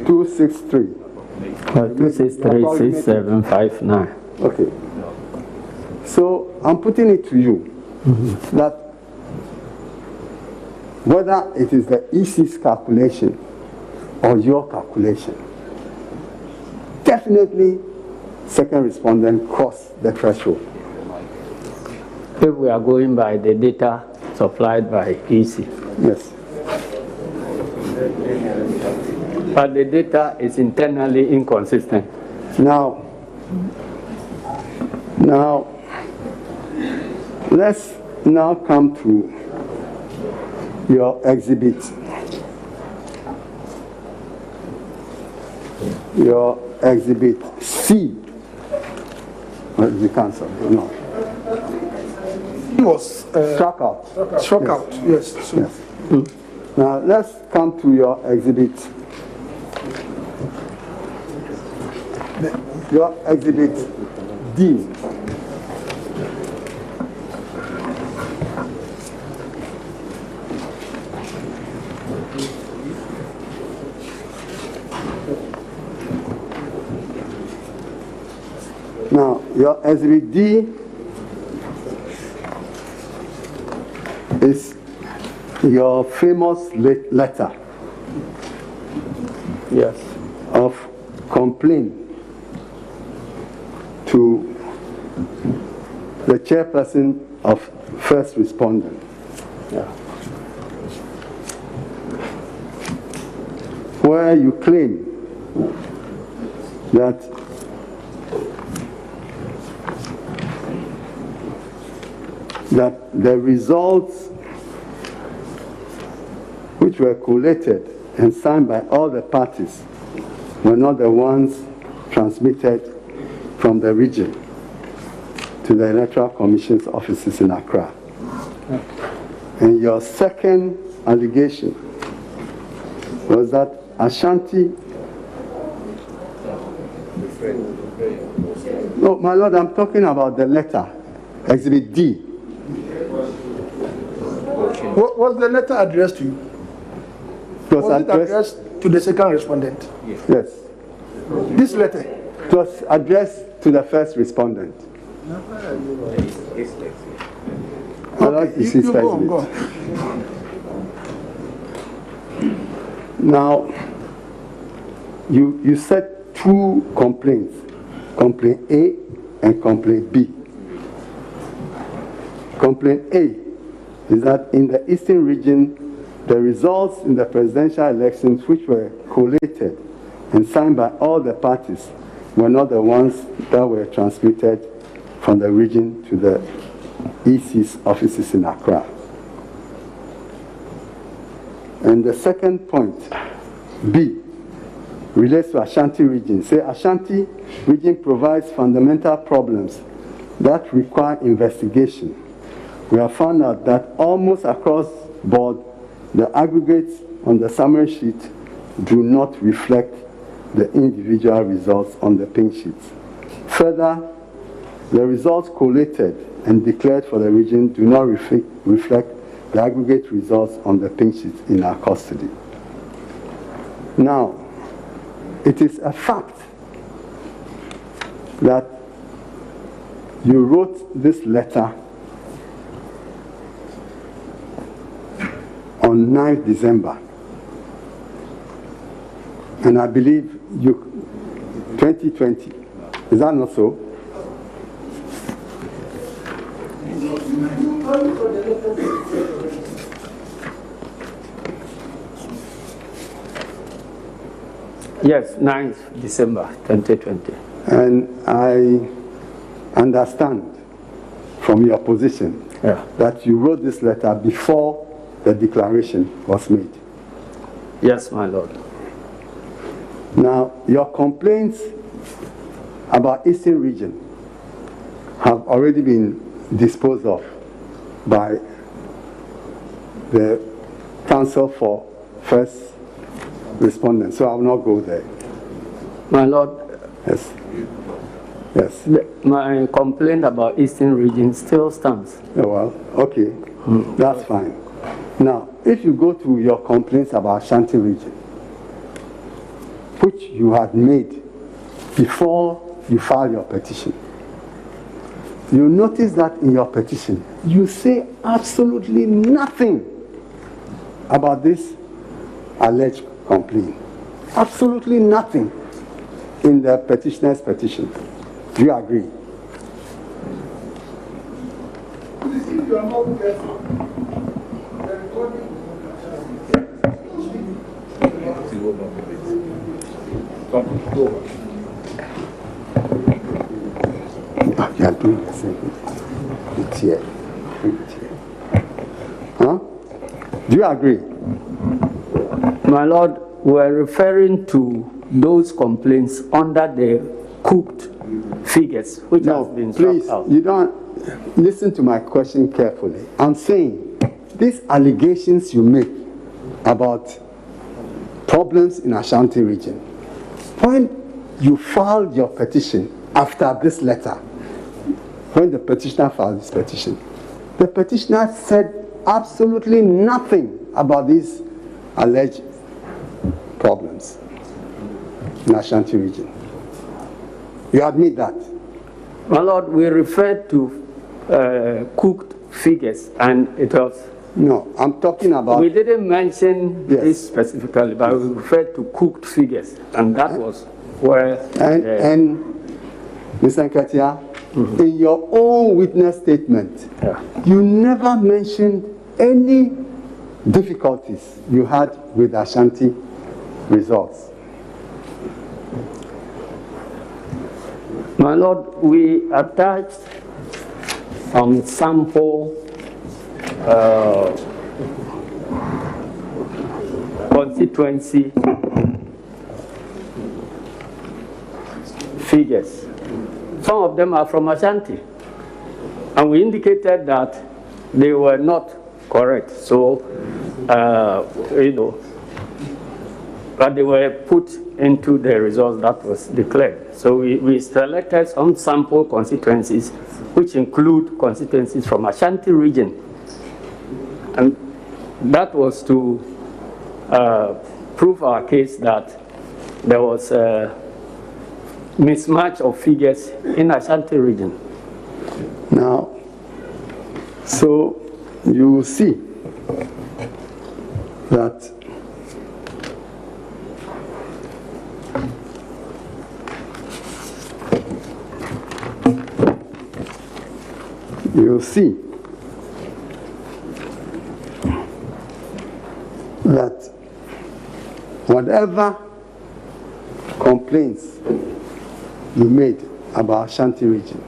263. 2636759. Okay. So I'm putting it to you that whether it is the EC's calculation or your calculation, definitely second respondent crossed the threshold. If we are going by the data supplied by EC. Yes. But the data is internally inconsistent. Now, let's now come to your exhibit. Your exhibit C. What is the cancer? No. He was Struck out. struck Yes. out, yes. So Yes. Now let's come to your exhibit. Your exhibit D. Now, your exhibit D is your famous letter Yes. of complaint to the chairperson of first respondent. Yeah. Where you claim that the results which were collated and signed by all the parties were not the ones transmitted from the region to the Electoral Commission's offices in Accra. And your second allegation was that Ashanti... No, my lord, I'm talking about the letter, Exhibit D. What was the letter addressed to you? Was it addressed to the second respondent? Yes. This letter? It was addressed to the first respondent. Okay, you go on, go on. Now, you said two complaints, complaint A and complaint B. Complaint A is that in the Eastern region, the results in the presidential elections which were collated and signed by all the parties were not the ones that were transmitted from the region to the EC's offices in Accra. And the second point, B, relates to Ashanti region. Say Ashanti region provides fundamental problems that require investigation. We have found out that almost across board, the aggregates on the summary sheet do not reflect the individual results on the pink sheets. Further, the results collated and declared for the region do not reflect the aggregate results on the pink sheets in our custody. Now, it is a fact that you wrote this letter on 9th December. And I believe 2020. Is that not so? Yes, 9th December 2020. And I understand from your position that you wrote this letter before the declaration was made. Yes, my lord. Now, your complaints about Eastern region have already been disposed of by the Council for First Respondents, so I will not go there. My lord. Yes. Yes. My complaint about Eastern region still stands. Oh, well, okay. That's fine. Now, if you go to your complaints about Ashanti region, which you had made before you filed your petition, you notice that in your petition, you say absolutely nothing about this alleged complaint. Absolutely nothing in the petitioner's petition. Do you agree? You are doing the same thing. It's here. Huh? Do you agree? My lord, we're referring to those complaints under the cooked figures, which has been please, out. You don't listen to my question carefully. I'm saying these allegations you make about problems in Ashanti region, when you filed your petition after this letter, when the petitioner filed this petition, the petitioner said absolutely nothing about these alleged problems in Ashanti region. You admit that? My lord, we referred to cooked figures, and it was No, I'm talking about... We didn't mention Yes. this specifically, but we referred to cooked figures, and that was where... And Mr. Nkatia, in your own witness statement, you never mentioned any difficulties you had with Ashanti results. My Lord, we attached some sample constituency figures. Some of them are from Ashanti, and we indicated that they were not correct. So, but they were put into the results that was declared. So we selected some sample constituencies, which include constituencies from Ashanti region. And that was to prove our case that there was a mismatch of figures in Ashanti region. Now, so you will see that you'll see that whatever complaints you made about Ashanti region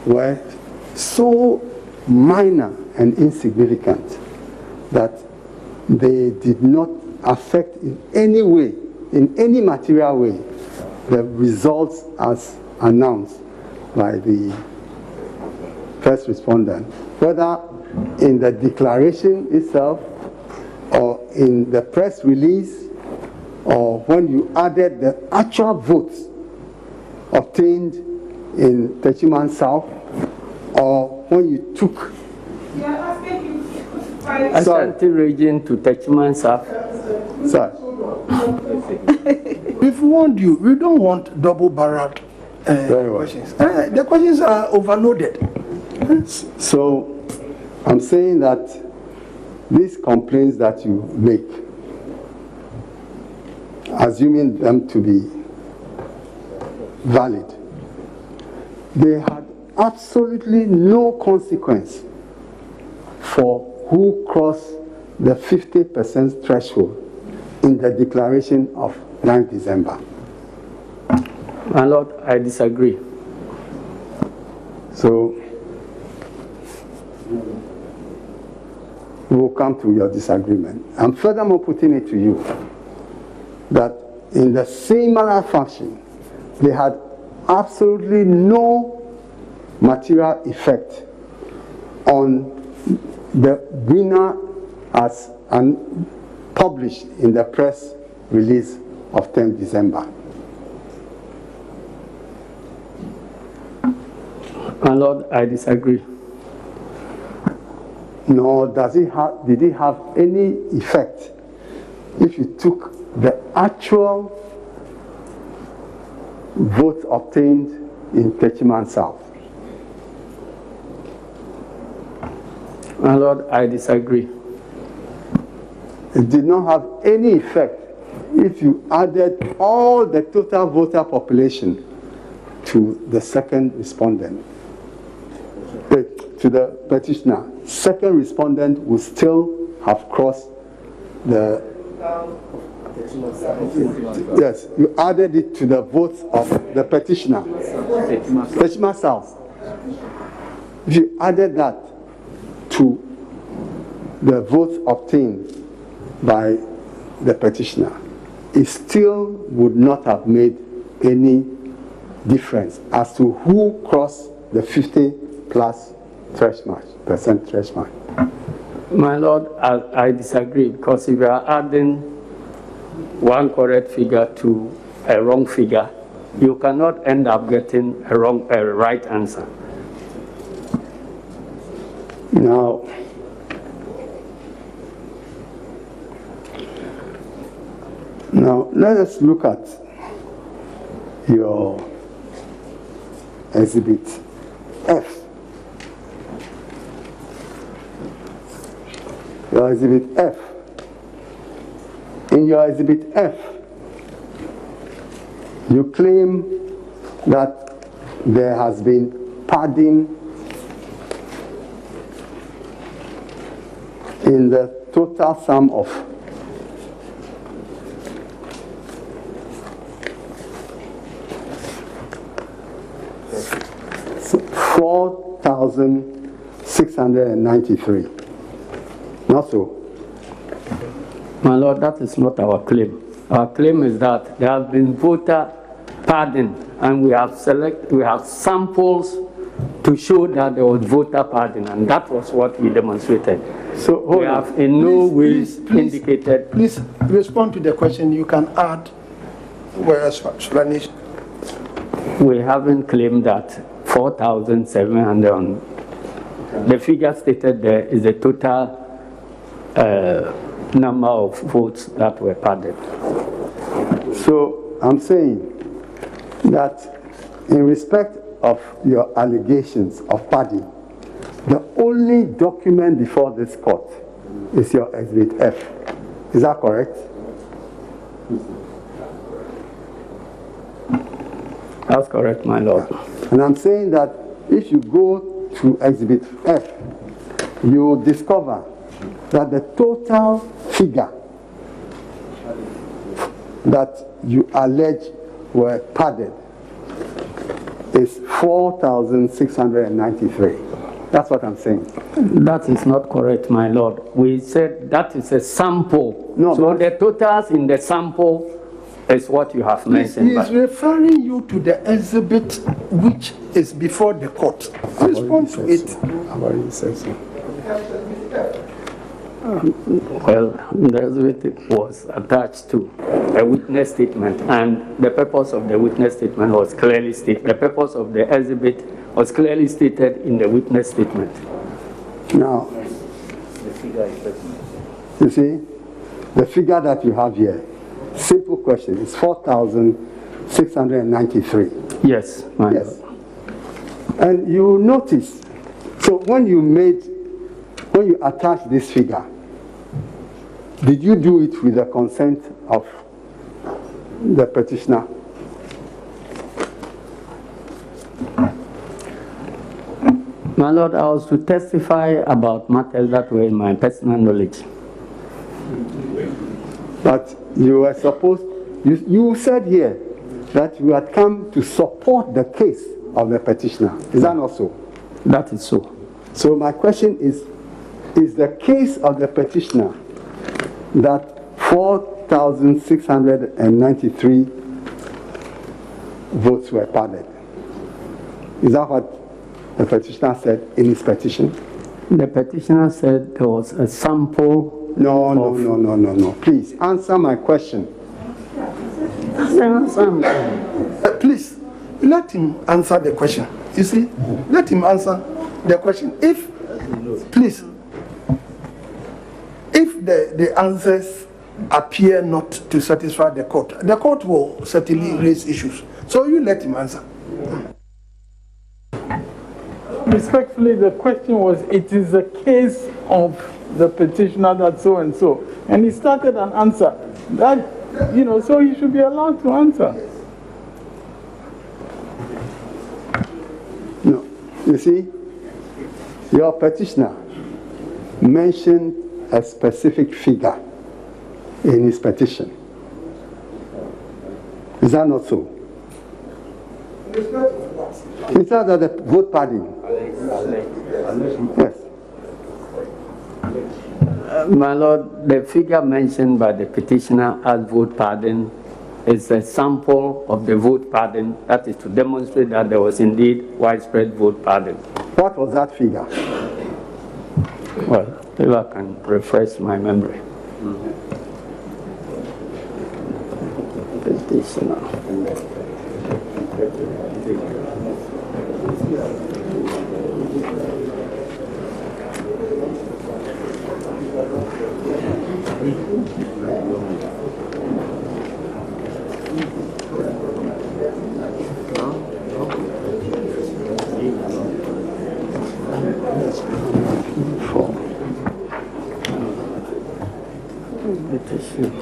were so minor and insignificant that they did not affect in any way, in any material way, the results as announced by the first respondent, whether in the declaration itself or in the press release or when you added the actual votes obtained in Techiman South, or when you took Ashanti region to Techiman South. Sorry. We've warned you, we don't want double-barreled questions. The questions are overloaded. So I'm saying that these complaints that you make, assuming them to be valid, they had absolutely no consequence for who crossed the 50% threshold in the declaration of 9th December. My Lord, I disagree. So we will come to your disagreement. I'm furthermore putting it to you that in the same manner fashion, they had absolutely no material effect on the winner as published in the press release of 10th December. My Lord, I disagree. Nor did it have any effect if you took the actual votes obtained in Techiman South. My Lord, I disagree. It did not have any effect if you added all the total voter population to the second respondent, to the petitioner. Second respondent would still have crossed the... Yes, you added it to the votes of the petitioner. Petitioner South. If you added that to the votes obtained by the petitioner, it still would not have made any difference as to who crossed the 50+ percent threshold. My Lord, I disagree, because if you are adding one correct figure to a wrong figure, you cannot end up getting a right answer. Now, let us look at your Exhibit F. your Exhibit F. In your Exhibit F, you claim that there has been padding in the total sum of $4,693. Not so. My Lord, that is not our claim. Our claim is that there have been voter pardon, and we have samples to show that there was voter pardon, and that was what we demonstrated. So we have in no way indicated. Please respond to the question. You can add whereas explanation. We haven't claimed that 4,700. The figure stated there is the total number of votes that were pardoned. So I'm saying that in respect of your allegations of pardon, the only document before this court is your Exhibit F. Is that correct? That's correct, my Lord. And I'm saying that if you go to Exhibit F, you will discover that the total figure that you allege were pardoned is 4,693. That's what I'm saying. That is not correct, my Lord. We said that is a sample. No, so the totals in the sample is what you have mentioned. He is referring you to the exhibit which is before the court. Respond to it. I've already said so. Well, the exhibit was attached to a witness statement, and the purpose of the witness statement was clearly stated. The purpose of the exhibit was clearly stated in the witness statement. Now, you see, the figure that you have here, simple question, is 4,693. Yes, my Yes. Lord. And you notice, so when you attached this figure, did you do it with the consent of the petitioner? My Lord, I was to testify about matters that were in my personal knowledge. But you were supposed, you said here that you had come to support the case of the petitioner. Is that not so? That is so. So my question is the case of the petitioner that 4,693 votes were pardoned? Is that what the petitioner said in his petition? The petitioner said there was a sample. No. Please, answer my question. Please, let him answer the question. You see, let him answer the question. If the answers appear not to satisfy the court will certainly raise issues. So you let him answer. Respectfully, the question was, it is a case of the petitioner that so and so. And he started an answer. That, so he should be allowed to answer. No. You see, your petitioner mentioned a specific figure in his petition. Is that not so? It's not that the vote pardon. Yes. My Lord, the figure mentioned by the petitioner as vote pardon is a sample of the vote pardon. That is to demonstrate that there was indeed widespread vote pardon. What was that figure? Well, if I can refresh my memory. Petitioner. Petition.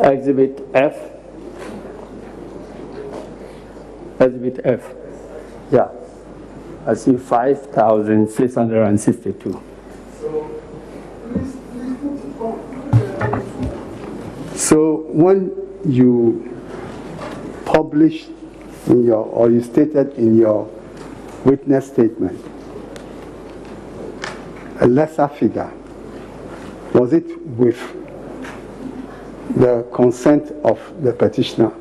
Exhibit F. Exhibit F. Yeah. I see 5,662. So when you published in your, or you stated in your witness statement, a lesser figure, was it with the consent of the petitioner?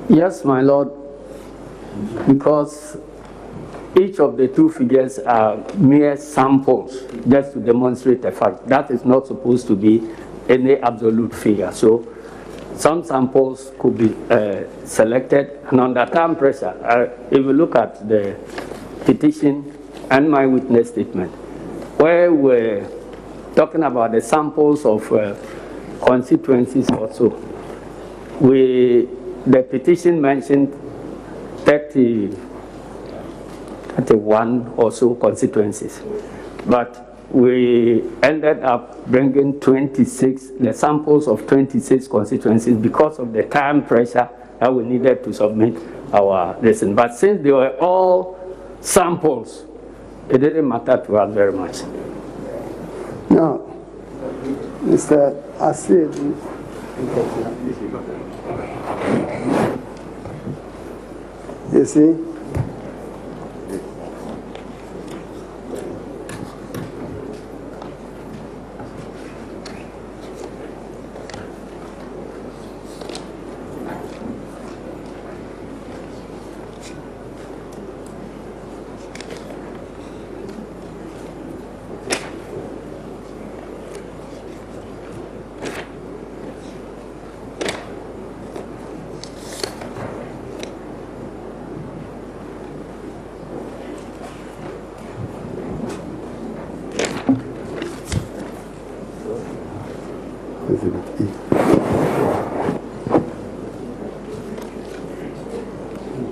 Yes, my lord, because each of the two figures are mere samples just to demonstrate a fact. That is not supposed to be any absolute figure. So some samples could be selected, and under time pressure, if you look at the petition and my witness statement, where we're talking about the samples of constituencies also, the petition mentioned 31 or so constituencies, but we ended up bringing 26, the samples of 26 constituencies because of the time pressure that we needed to submit our lesson. But since they were all samples, it didn't matter to us very much. Now, Mr. Asid, you see,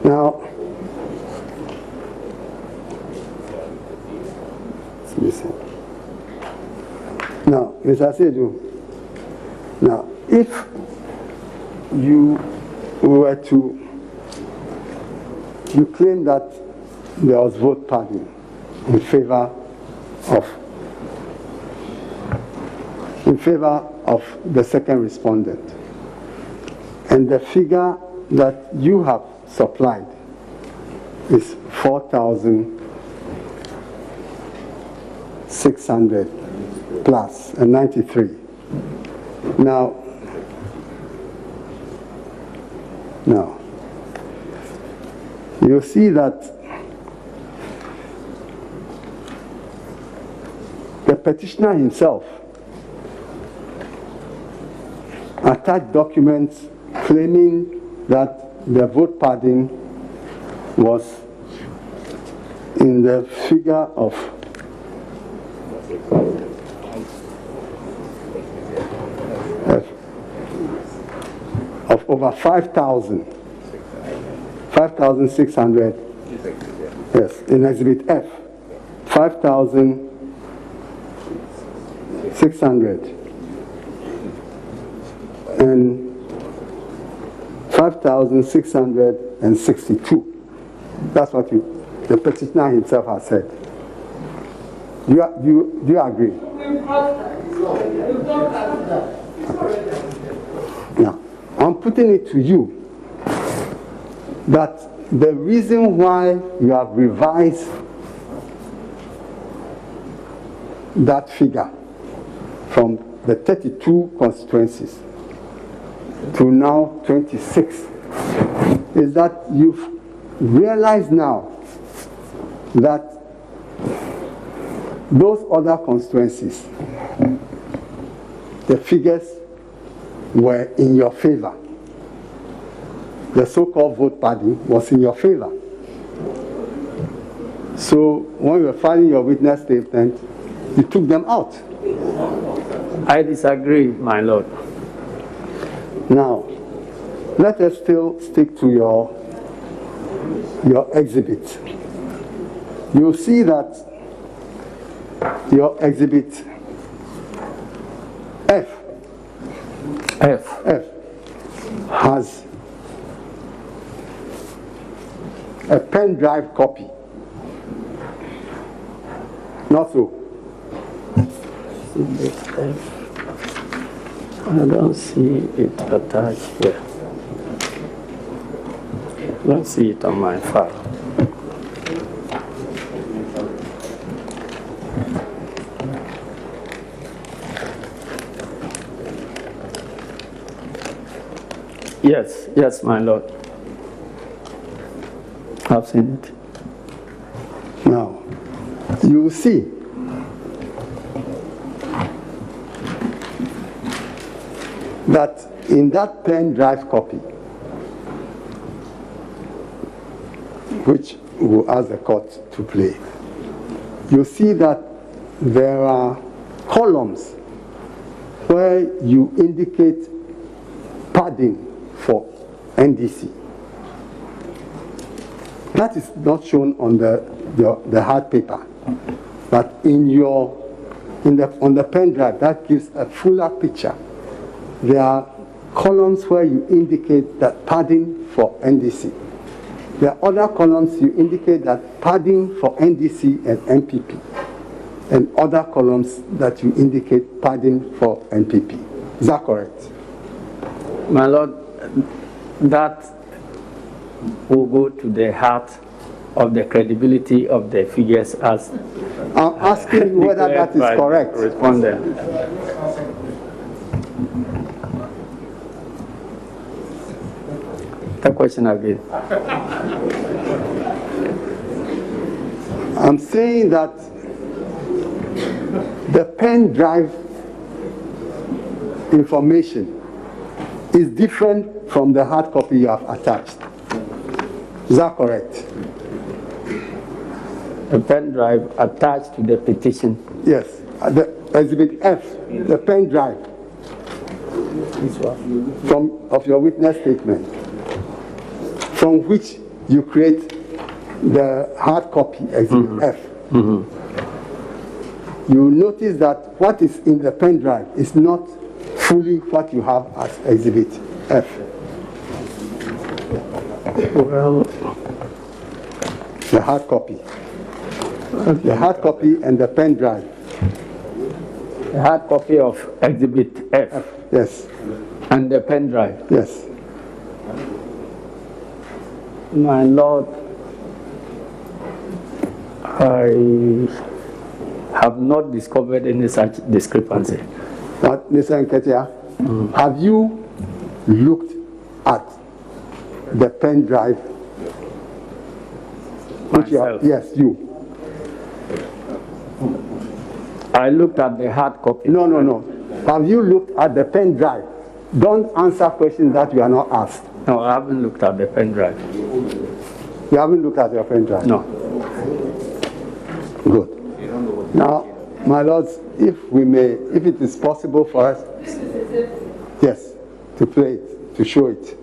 now, listen. Now, Mr. Asedu, now, if you were to, you claim that there was vote padding in favor of the second respondent, and the figure that you have supplied is 4,600 plus and 93. Now, you see that the petitioner himself attached documents claiming that the vote padding was in the figure of over 5,600. Yes, in Exhibit F, 5,600 and 5,662. That's what the petitioner himself has said. Do you agree? Now, I'm putting it to you that the reason why you have revised that figure from the 32 constituencies to now 26 is that you've realized now that those other constituencies, the figures were in your favor. The so-called vote padding was in your favor. So when you were filing your witness statement, you took them out. I disagree, my lord. Now, let us still stick to your exhibit. You'll see that your exhibit F has a pen drive copy. Not so. I don't see it attached here. I don't see it on my file. Yes, my lord. I've seen it. Now, you will see that in that pen drive copy, which we'll ask the court to play, you see that there are columns where you indicate padding for NDC. That is not shown on the hard paper, but on the pen drive, that gives a fuller picture. There are columns where you indicate that padding for NDC. There are other columns you indicate that padding for NDC and NPP, and other columns that you indicate padding for NPP. Is that correct? My lord, that will go to the heart of the credibility of the figures as I'm asking you whether that is correct. Respondent. The question again. I'm saying that the pen drive information is different from the hard copy you have attached. Is that correct? A pen drive attached to the petition. Yes. The exhibit F, the pen drive of your witness statement, from which you create the hard copy, exhibit F. You notice that what is in the pen drive is not fully what you have as exhibit F. Well, the hard copy. The hard copy and the pen drive. a hard copy of exhibit F. Yes. And the pen drive. Yes. My lord, I have not discovered any such discrepancy. But, Mr. Nketia, have you looked at the pen drive? Myself? Yes, you. I looked at the hard copy. No. Have you looked at the pen drive? Don't answer questions that you are not asked. No, I haven't looked at the pen drive. You haven't looked at your pen drive? No. Good. Now, my lords, if it is possible for us, yes, to play it, to show it.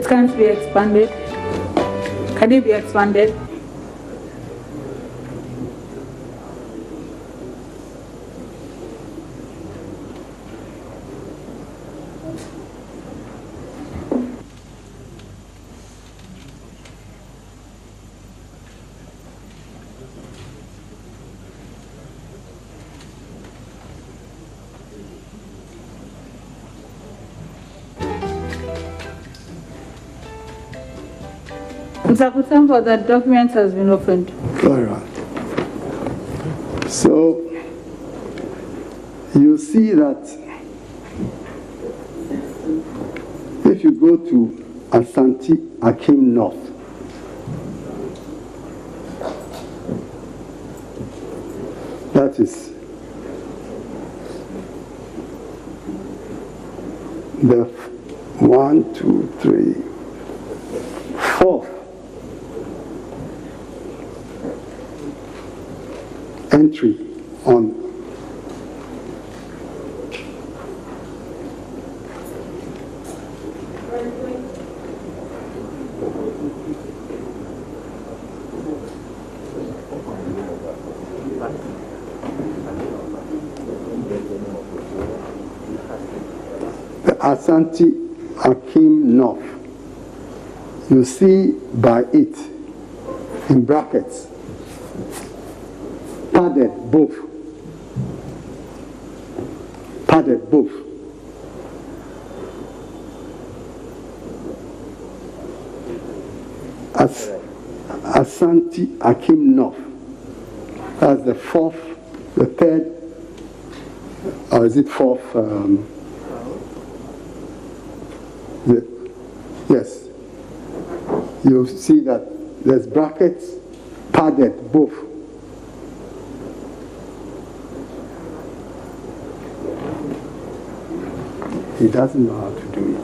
can't be expanded. Can it be expanded? Mr. Kutambo, the document has been opened. All right. So you see that if you go to Asante Akim North, that is the 1, 2, 3, 4th entry on the Asante Akim North. You see by it in brackets, padded both. Padded both. As Asante Akim North. That's the 4th, the 3rd, or is it 4th? Yes. You see that there's brackets, padded both. He doesn't know how to do it.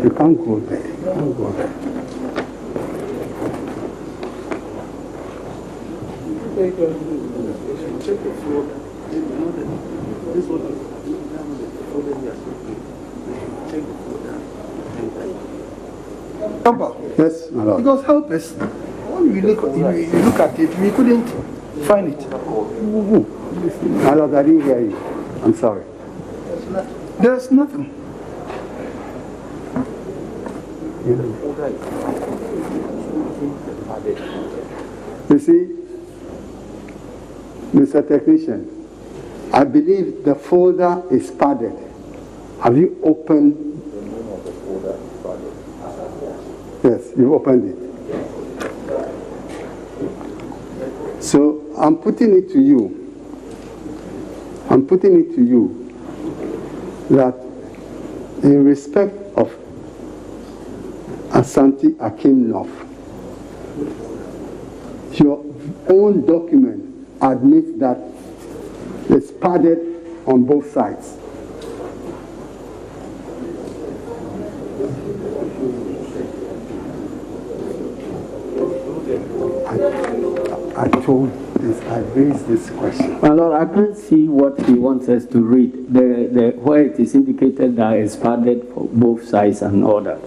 You can't go there. You can't go there. Check the floor. This one. Check the floor down. Yes, my lord. Because help us. When we look at it, we couldn't find it. My lord, I didn't hear you. I'm sorry. There's nothing. You see, Mr. Technician, I believe the folder is padded. Have you opened? The name of the folder is padded. Yes, you opened it. So I'm putting it to you. I'm putting it to you that in respect of Asante Akim North, your own document admits that it's padded on both sides. I told this, I raised this question. My Lord, I can't see what he wants us to read. Where it is indicated that it's padded for both sides and all that.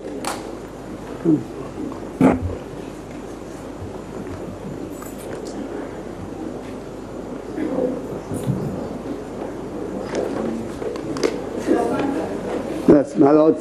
Yes, my Lord.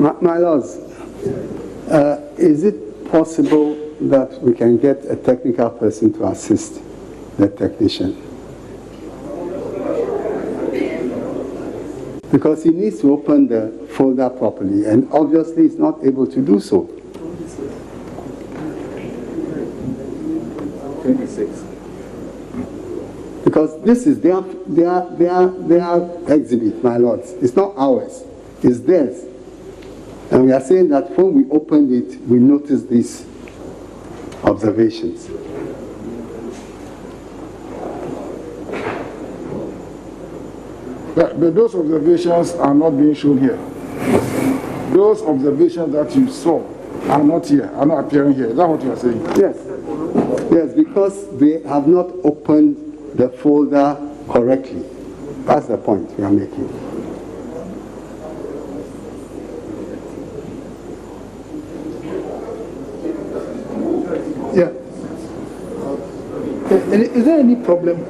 My lords, is it possible that we can get a technical person to assist the technician? Because he needs to open the folder properly, and obviously he's not able to do so. 26. Because this is their exhibit, my lords. It's not ours, it's theirs. And we are saying that when we opened it, we noticed these observations. But those observations are not being shown here. Those observations that you saw are not here, are not appearing here. Is that what you are saying? Yes. Yes, because they have not opened the folder correctly. That's the point we are making. Yeah. Is there any problem?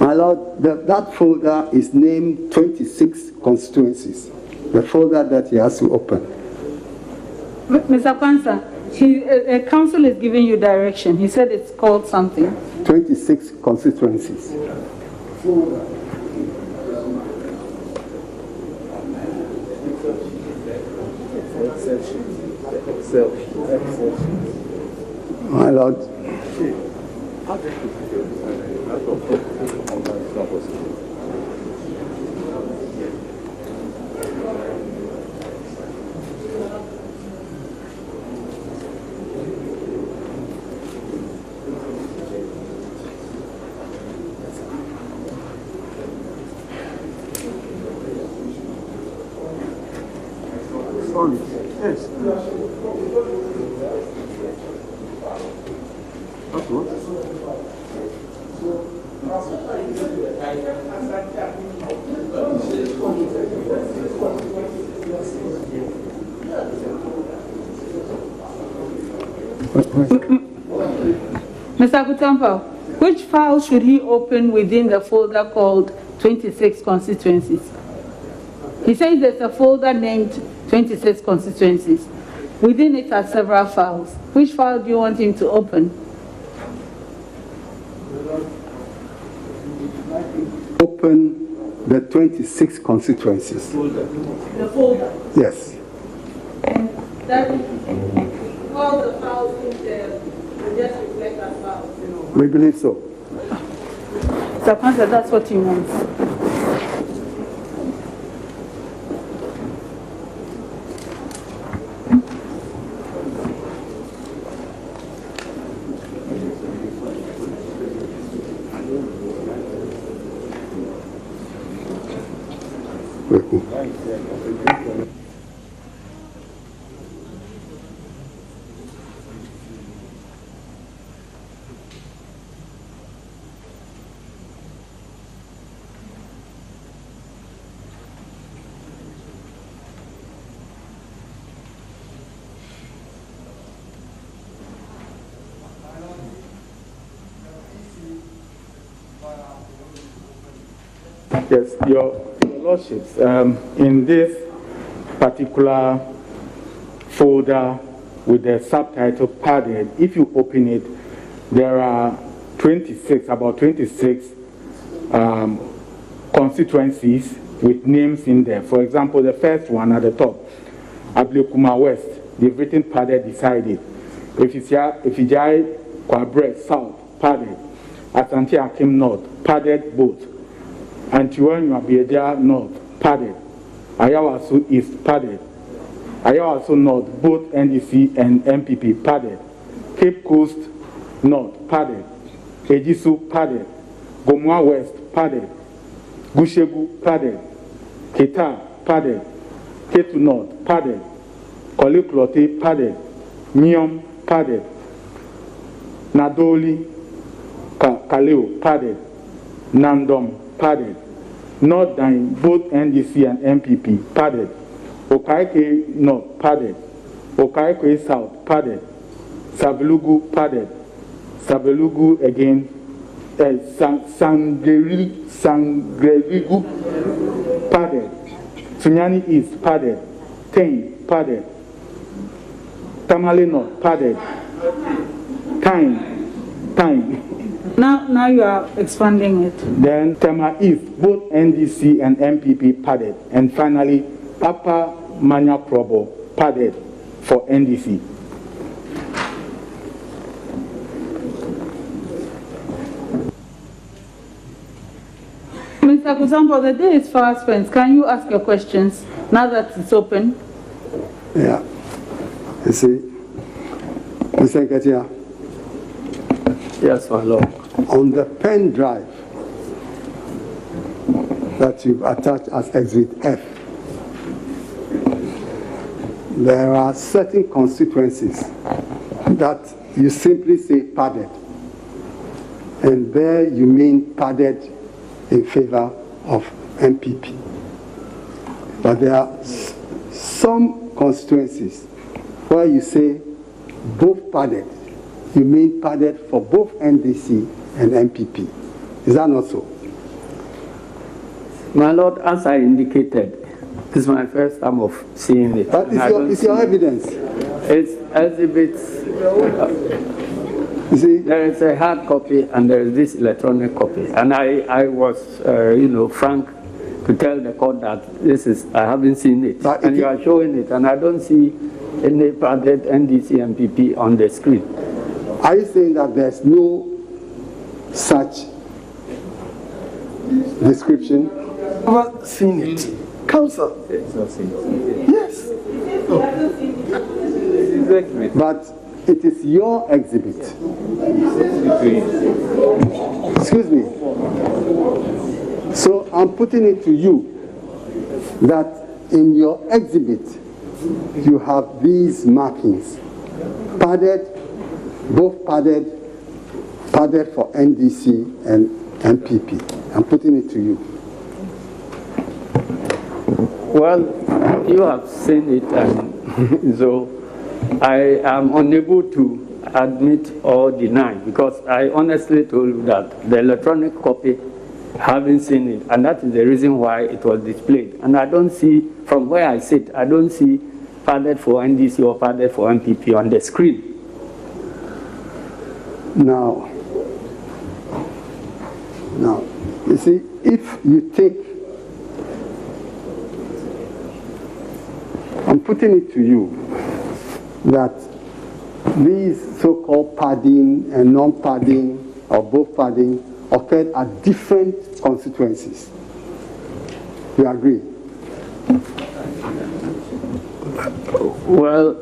My lord, that folder is named 26 constituencies. The folder that he has to open. Mr. Kwanzaa, council is giving you direction. He said it's called something. 26 constituencies. My lord. Yes. That's what? Mr. Kutampa, which file should he open within the folder called 26 constituencies? He says there's a folder named 26 constituencies. Within it are several files. Which file do you want him to open? Open the 26 constituencies. The folder. Yes. And that all the files in there will just reflect as files. We believe so. Mr. Kwanzaa, that's what he wants. Yes, your lordships, in this particular folder with the subtitle padded, if you open it, there are 26, about 26 constituencies with names in there. For example, the first one at the top, Ablekuma West, they've written padded beside it. Ifijai Kwabre South, padded. Asante Akim North, padded both. Antiwanya Bieja North, padded. Ayawasu East, padded. Ayawasu North, both NDC and MPP, padded. Cape Coast North, padded. Ejisu, padded. Gomwa West, padded. Gushegu, padded. Keta, padded. Ketu North, padded. Koliklote, padded. Nyom, padded. Nadoli, Kaleo, padded. Nandom, padded. North Dine, both NDC and MPP, padded. Okaike North, padded. Okaike South, padded. Sabelugu, padded. Sabelugu again. Sangrerigu, padded. Sunyani East, padded. Tain, padded. Tamale North, padded. Time. Now you are expanding it. Then Tema East, both NDC and MPP padded. And finally, Upper Manya Probo, padded for NDC. Mr. Kusampo, the day is fast spent. Can you ask your questions now that it's open? Yeah. You see, Mr. Nketia, Yes, my Lord. on the pen drive that you've attached as Exhibit F, there are certain constituencies that you simply say padded, and there you mean padded in favor of MPP. But there are some constituencies where you say both padded, you mean padded for both NDC and MPP. Is that not so? My Lord, as I indicated, this is my first time of seeing it. But it's your evidence. It's exhibits. You see? There is a hard copy and there is this electronic copy. And I was, frank to tell the court that this is, I haven't seen it. But and you are showing it, and I don't see any padded NDC MPP on the screen. Are you saying that there's no such description? I've never seen it. Counsel. Yes. But it is your exhibit. Excuse me. So I'm putting it to you that in your exhibit you have these markings. Padded, both padded for NDC and MPP. I'm putting it to you. Well, you have seen it, and so I am unable to admit or deny, because I honestly told you that the electronic copy, haven't seen it, and that is the reason why it was displayed. And I don't see, from where I sit, I don't see padded for NDC or padded for MPP on the screen. Now, you see, if you take, I'm putting it to you that these so-called padding and non-padding or both padding occurred at different constituencies. You agree? Well,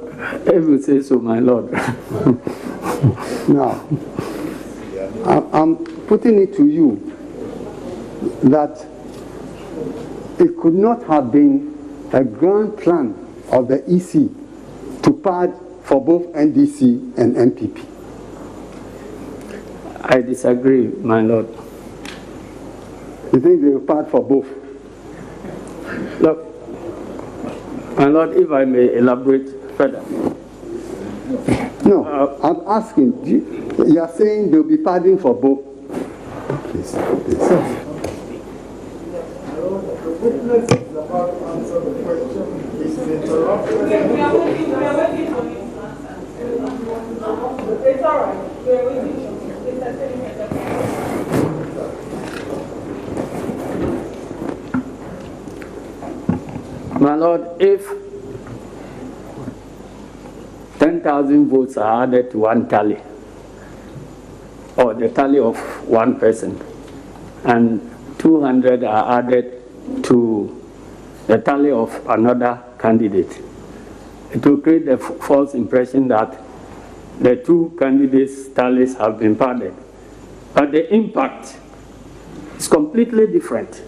if you say so, my Lord. Now, I'm putting it to you that it could not have been a grand plan of the EC to pad for both NDC and MPP. I disagree, my Lord. You think they will pad for both? Look, my Lord, if I may elaborate further. No, I'm asking, you are saying they'll be padding for both? Please. The witness is about to answer the question. He's interrupted. It's all right. We are waiting. My Lord, if 10,000 votes are added to one tally, or the tally of one person, and 200 are added to the tally of another candidate, it will create the false impression that the two candidates' tallies have been padded. But the impact is completely different.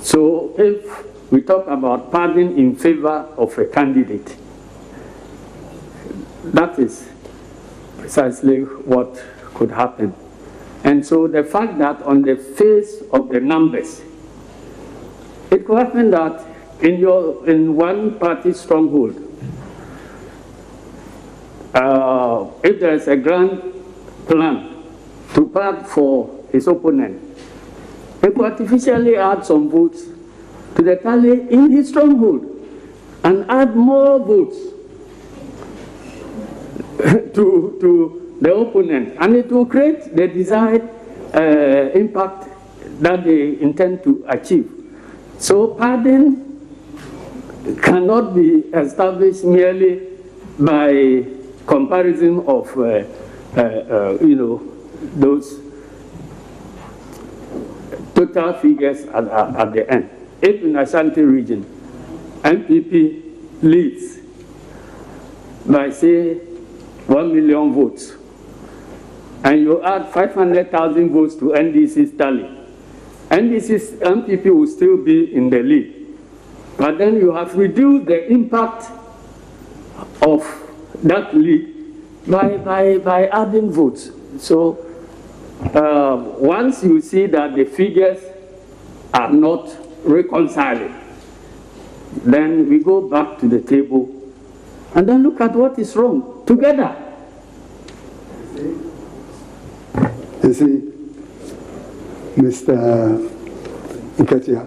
So if we talk about padding in favor of a candidate, that is precisely what could happen. And so the fact that on the face of the numbers, it could happen that in one party stronghold, if there is a grand plan to pad for his opponent, he could artificially add some votes to the tally in his stronghold and add more votes to the opponent, and it will create the desired impact that they intend to achieve. So pardon cannot be established merely by comparison of those total figures at the end. If in Ashanti region, MPP leads by say 1 million votes, and you add 500,000 votes to NDC's tally, NDC's MPP will still be in the lead. But then you have reduced the impact of that lead by adding votes. So once you see that the figures are not reconciling, then we go back to the table and then look at what is wrong together. You see, Mr. Nketia,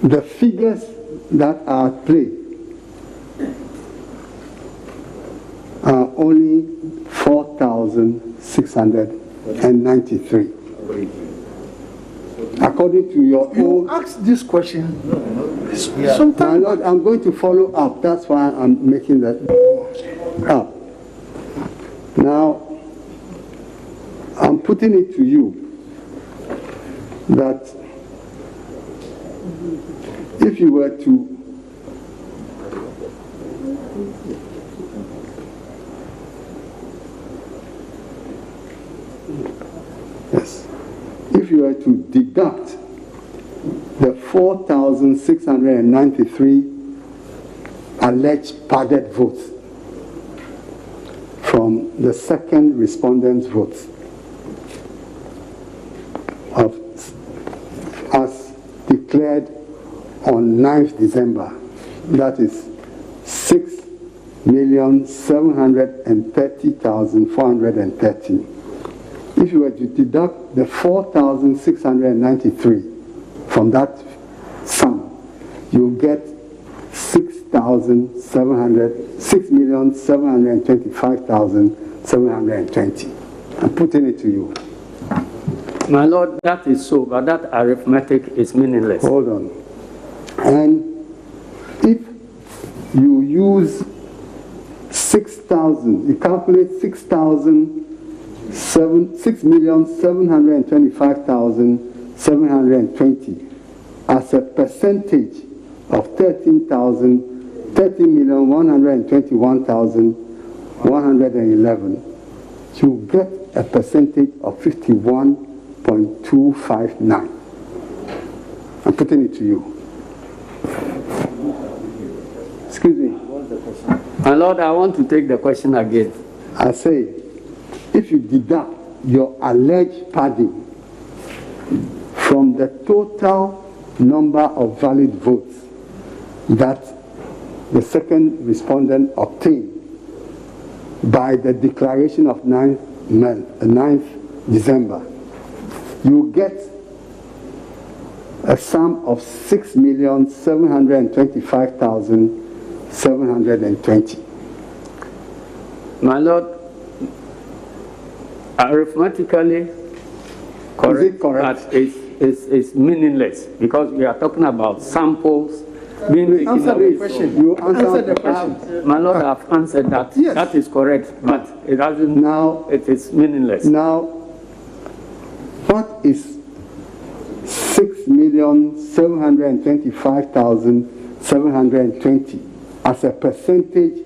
the figures that are at play are only 4,693. According to your You own... asked this question My sometime. Lord, I'm going to follow up. That's why I'm making that up. Now, I'm putting it to you that if you were to if you were to deduct the 4,693 alleged padded votes from the second respondent's votes as declared on 9th December, that is 6,730,430. If you were to deduct the 4,693 from that sum, you get 6,725,720. I'm putting it to you. My Lord, that is so, but that arithmetic is meaningless. Hold on. And if you use 6,000, you calculate 6,725,720 as a percentage of 13,121,111, you get a percentage of 51.259. I'm putting it to you. Excuse me. My Lord, I want to take the question again. I say, if you deduct your alleged padding from the total number of valid votes that the second respondent obtained by the declaration of 9th December, you get a sum of 6,725,720. My Lord, arithmetically correct, Is it correct? but it's meaningless because we are talking about samples being taken Answer away. the question. You Answer the question. My Lord, I've answered that. Yes. That is correct, but it doesn't. Now, it is meaningless. Now, what is 6,725,720 as a percentage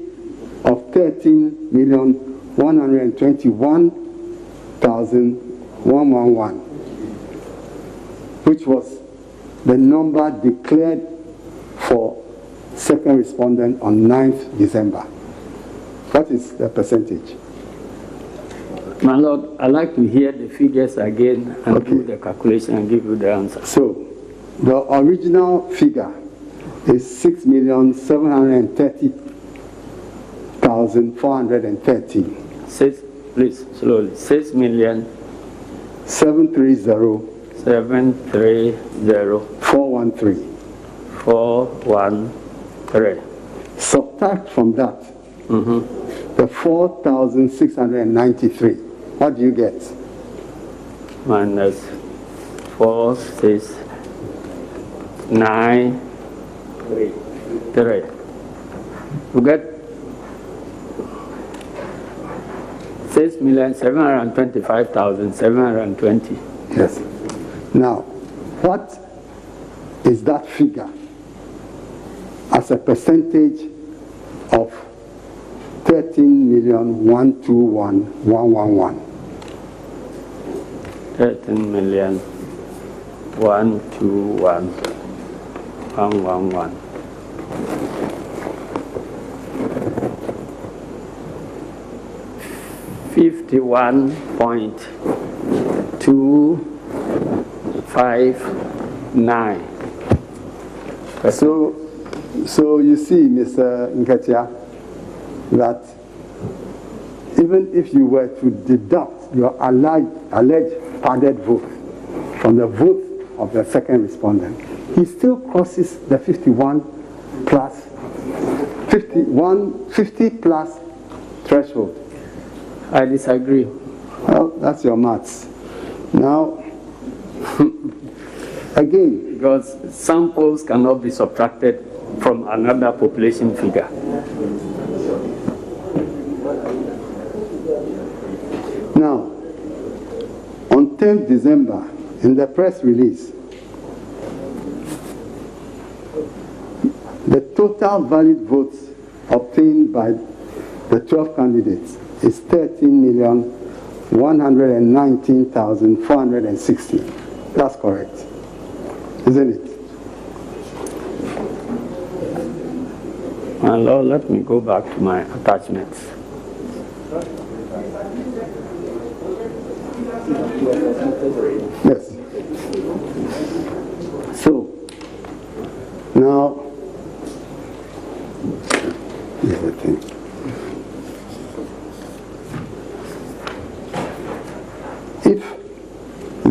of 13,121,111, which was the number declared for second respondent on 9th December? What is the percentage? My Lord, I'd like to hear the figures again and do the calculation and give you the answer. So, the original figure is 6,730,413. Please, slowly. 6 million. 730. 730 413. 413. Subtract from that the 4,693. What do you get? Minus 4,693. You get 6,725,720. Yes. Now, what is that figure as a percentage of 13,121,111? 13,121,111. 51.259. So you see, Mr. Nketia, that even if you were to deduct your alleged padded vote from the vote of the second respondent, he still crosses the 50 plus threshold. I disagree. Well, that's your maths. Now, again, because samples cannot be subtracted from another population figure. Now, on 10th December, in the press release, the total valid votes obtained by the 12 candidates is 13,119,460. That's correct, isn't it? My Lord, let me go back to my attachments. Yes. So, now, here's the thing. If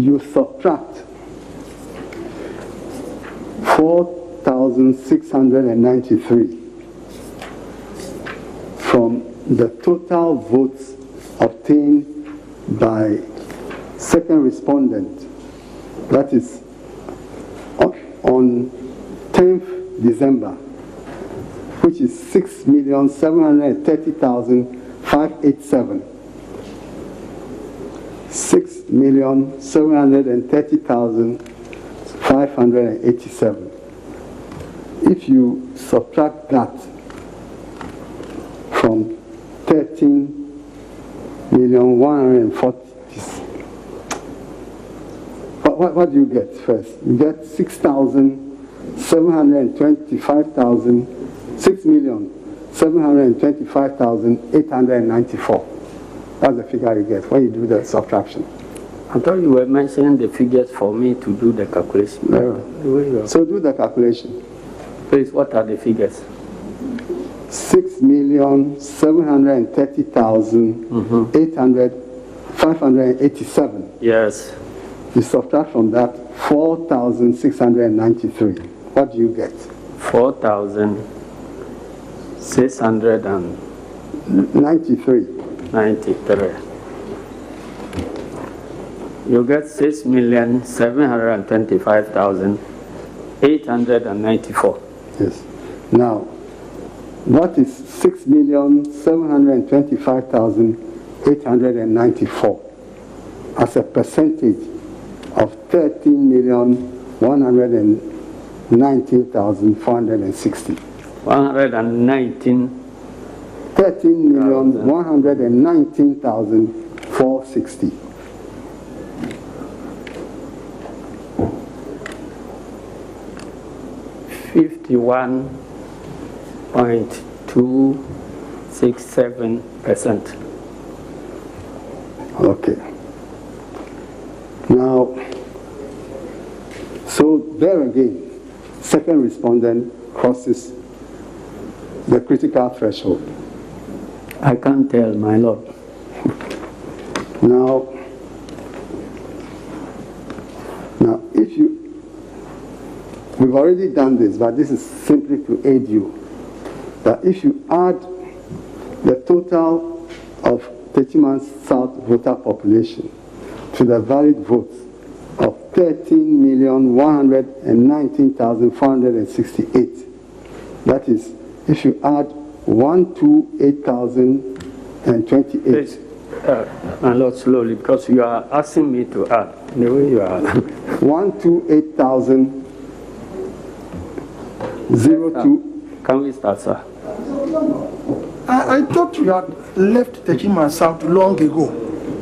you subtract 4,693 from the total votes obtained by second respondent, that is on 10th December, which is 6,730,587. 6,730,587. If you subtract that from 13,140,000, what do you get first? You get 6,725,894. That's the figure you get when you do the subtraction. I thought you were mentioning the figures for me to do the calculation. No. So do the calculation. Please, what are the figures? 6,730,587. Yes. You subtract from that 4,693. What do you get? 4,693. 93. You get 6,725,894. Yes. Now, what is 6,725,894 as a percentage of 13,119,460? 119. 13,119,460. %267. Okay. Now, so there again, second respondent crosses the critical threshold. I can't tell, my Lord. we've already done this, but this is simply to aid you, that if you add the total of Techiman South voter population to the valid votes of 13,119,468, that is, if you add 128,028. My Lord, slowly, because you are asking me to add the way you are. 128,002. Can we start, sir? I thought you had left Techiman South long ago.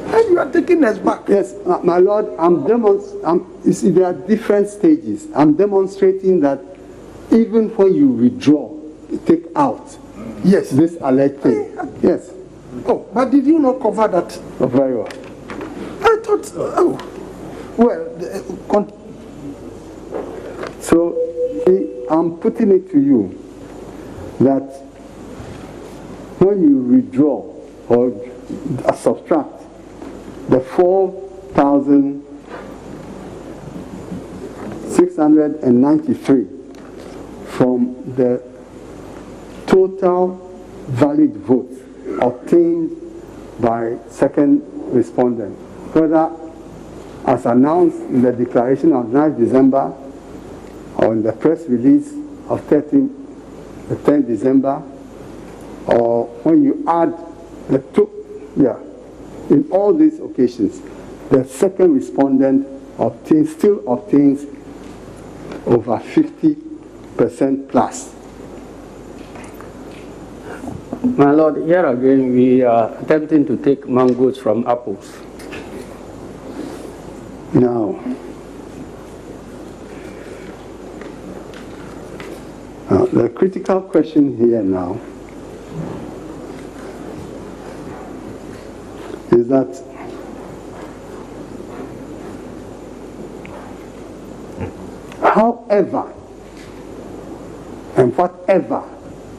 And you are taking us back. Yes, my Lord, you see, there are different stages. I'm demonstrating that even when you withdraw, you take out Yes. this alleged thing. Yes. Oh, but did you not cover that? Oh, very well. I thought, oh, well, So, see, I'm putting it to you that when you withdraw or subtract the 4,693 from the total valid votes obtained by second respondent, whether as announced in the declaration of 9th December or in the press release of 10th December, or when you add the two, in all these occasions, the second respondent still obtains over 50% plus. My Lord, here again we are attempting to take mangoes from apples. Now, the critical question here now is that however and whatever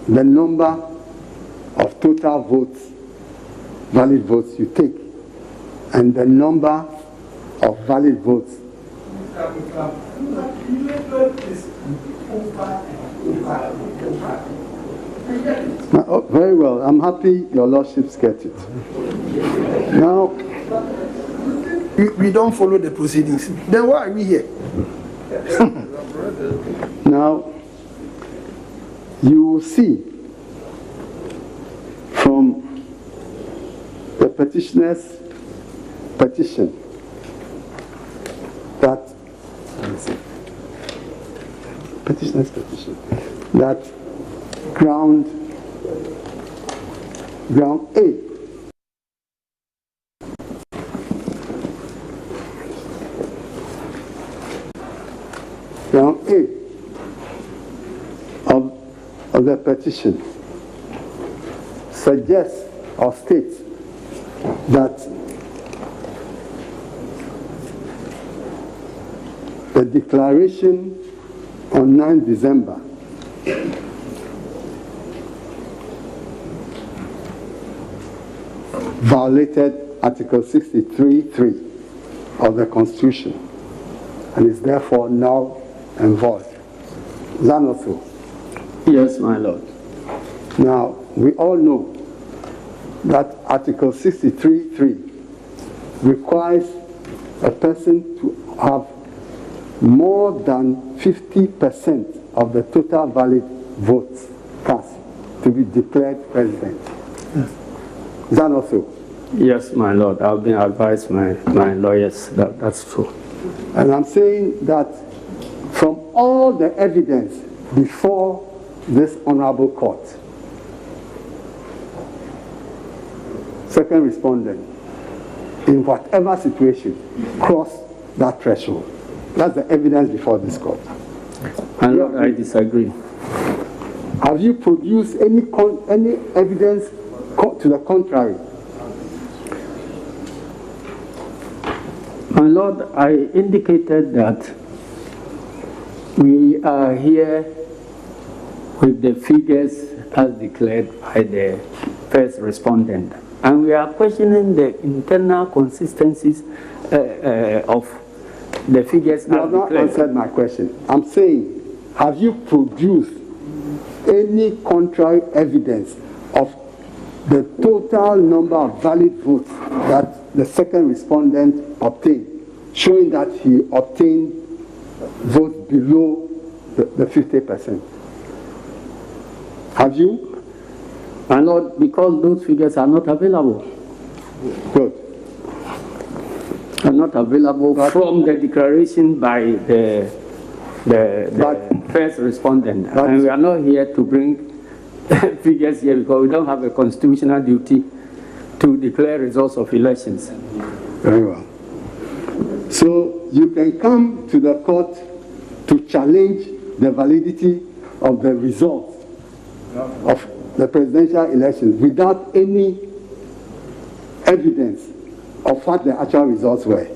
the number of total votes, valid votes you take, and the number of valid votes very well, I'm happy your lordships get it. Now, we don't follow the proceedings. Then why are we here? now, you will see from the petitioner's petition that ground A of the petition suggests or states that the declaration on 9th December violated Article 63(3) of the Constitution and is therefore null and void. Is that not so? Yes, my Lord. Now, we all know that Article 63(3) requires a person to have more than 50% of the total valid votes cast to be declared president. Is that not so? Yes, my Lord. I've been advised my lawyers that that's true. And I'm saying that from all the evidence before this honorable court, second respondent, in whatever situation, cross that threshold. That's the evidence before this court. My Lord, I disagree. Have you produced any evidence to the contrary? My Lord, I indicated that we are here with the figures as declared by the first respondent. And we are questioning the internal consistencies of the figures. You have not answered my question. I'm saying have you produced any contrary evidence of the total number of valid votes that the second respondent obtained, showing that he obtained votes below the 50%? Have you? My Lord, because those figures are not available. Good. Are not available from the declaration by the first respondent. And we are not here to bring figures here because we don't have a constitutional duty to declare results of elections. Very well. So you can come to the court to challenge the validity of the results of the presidential elections without any evidence of what the actual results were.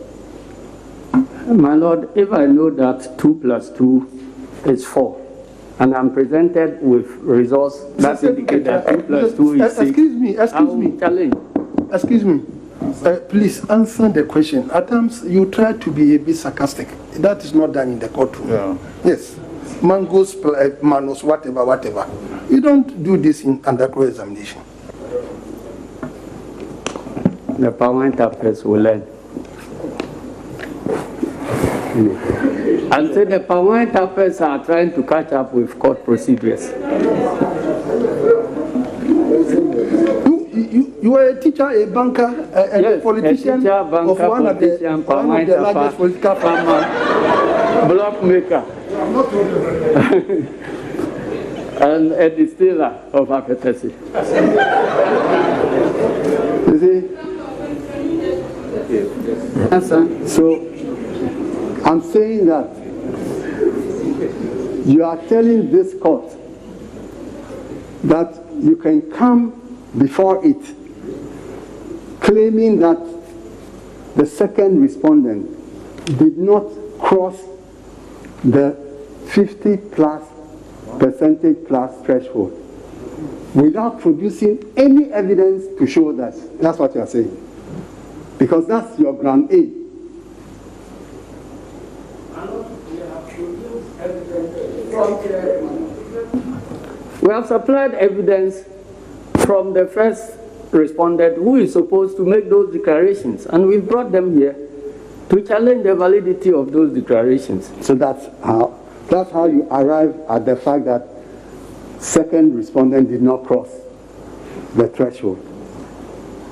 My Lord, if I know that 2 plus 2 is 4, and I'm presented with results that indicate that 2 plus 2 is 6, Excuse me. Please answer the question. At times you try to be a bit sarcastic. That is not done in the courtroom. Yeah. Yes. Mangoes, manos, whatever. You don't do this in under cross-examination. The power interface will learn. And so the power interface are trying to catch up with court procedures. You were a teacher, a banker, a politician, a teacher, banker, of one of the largest political farmer, block maker, and a distiller of Akatesi. You see? So, I'm saying that you are telling this court that you can come before it claiming that the second respondent did not cross the 50% plus threshold without producing any evidence to show that. That's what you are saying. Because that's your ground A. We have supplied evidence from the first respondent who is supposed to make those declarations, and we brought them here to challenge the validity of those declarations. So that's how you arrive at the fact that second respondent did not cross the threshold.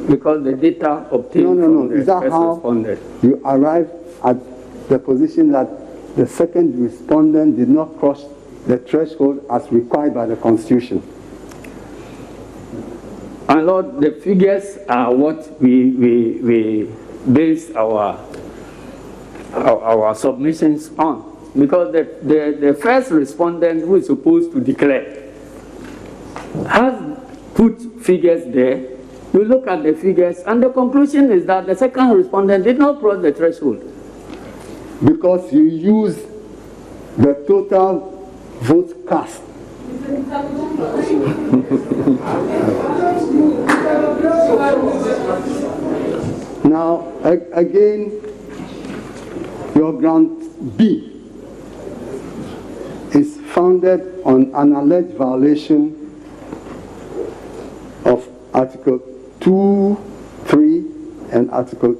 Because the data obtained from the Is that first how respondent. You arrive at the position that the second respondent did not cross the threshold as required by the Constitution? And Lord, the figures are what we base our submissions on. Because the first respondent who is supposed to declare has put figures there. You look at the figures, and the conclusion is that the second respondent did not cross the threshold. Because you use the total votes cast. Now, again, your ground B is founded on an alleged violation of Article 2.3 and Article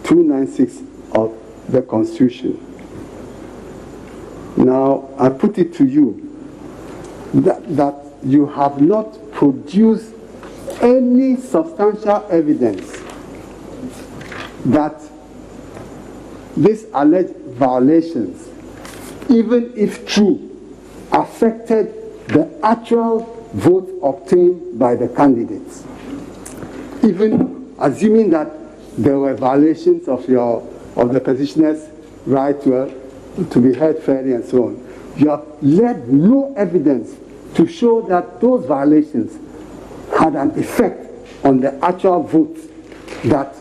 296 of the Constitution. Now, I put it to you that you have not produced any substantial evidence that these alleged violations, even if true, affected the actual vote obtained by the candidates. Even assuming that there were violations of the petitioner's right to be heard fairly and so on, you have led no evidence to show that those violations had an effect on the actual votes that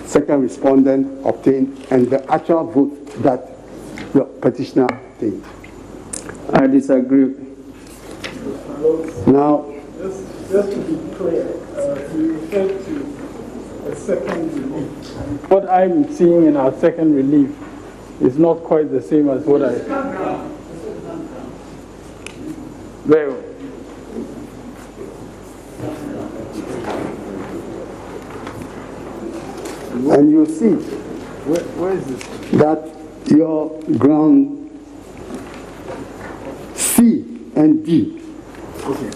second respondent obtained and the actual vote that the petitioner obtained. I disagree. Now, just to be clear, you referred to a second relief. What I'm seeing in our second relief is not quite the same as what I... Very well. And you see Where is this? that your ground C and D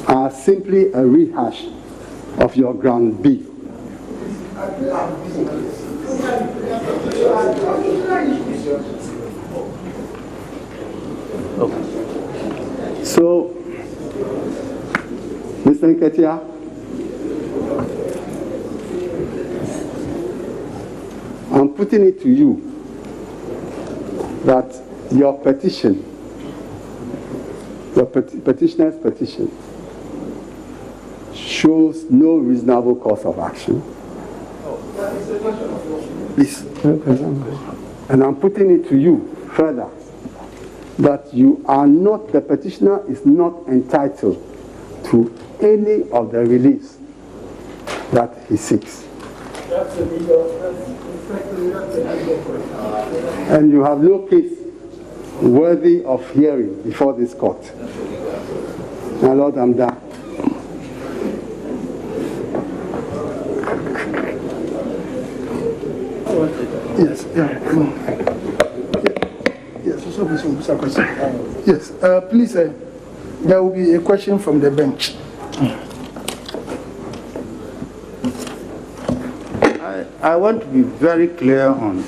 are simply a rehash of your ground B. So, Mr. Nketia, I'm putting it to you that your petition, your petitioner's petition, shows no reasonable course of action. Please. And I'm putting it to you further that you are not, the petitioner is not entitled to any of the reliefs that he seeks. That's a legal, that's a legal question. And you have no case worthy of hearing before this court. My Lord, I'm done. Yes, yeah. Yes, please, there will be a question from the bench. I want to be very clear on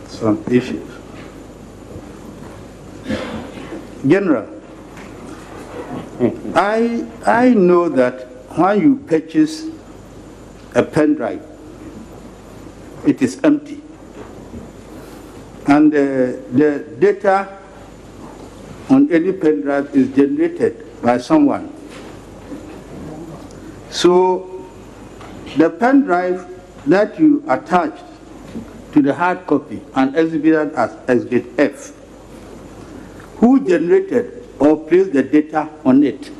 some issues. General, I know that when you purchase a pen drive, it is empty. And the data on any pen drive is generated by someone. So the pen drive that you attached to the hard copy and exhibited as Exhibit F, who generated or placed the data on it?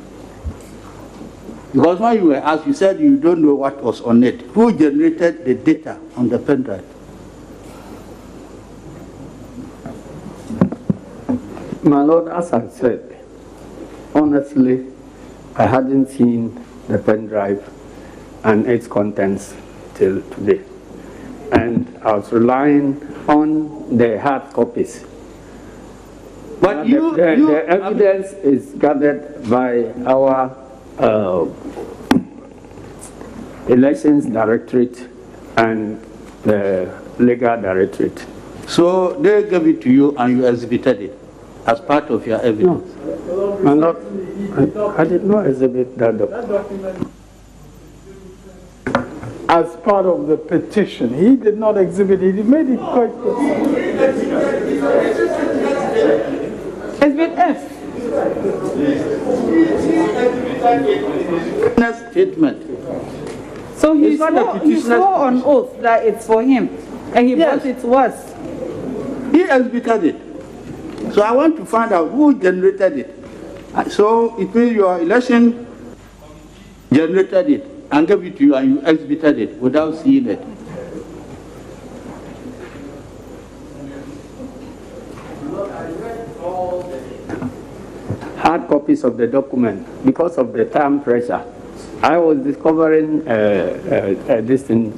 Because when you were asked, you said you don't know what was on it. Who generated the data on the pen drive? My Lord, as I said, honestly, I hadn't seen the pen drive and its contents till today. And I was relying on the hard copies. But the evidence is gathered by our elections directorate and the legal directorate. So they gave it to you and you exhibited it as part of your evidence? No, my Lord, I did not exhibit that document. That document, as part of the petition, he did not exhibit it. He made it quite clear. Exhibit F. Statement. So he swore on oath that it's for him, and he brought it to us. He exhibited it. So I want to find out who generated it. So it means your election generated it and gave it to you and you exhibited it without seeing it. Hard copies of the document because of the time pressure. I was discovering this thing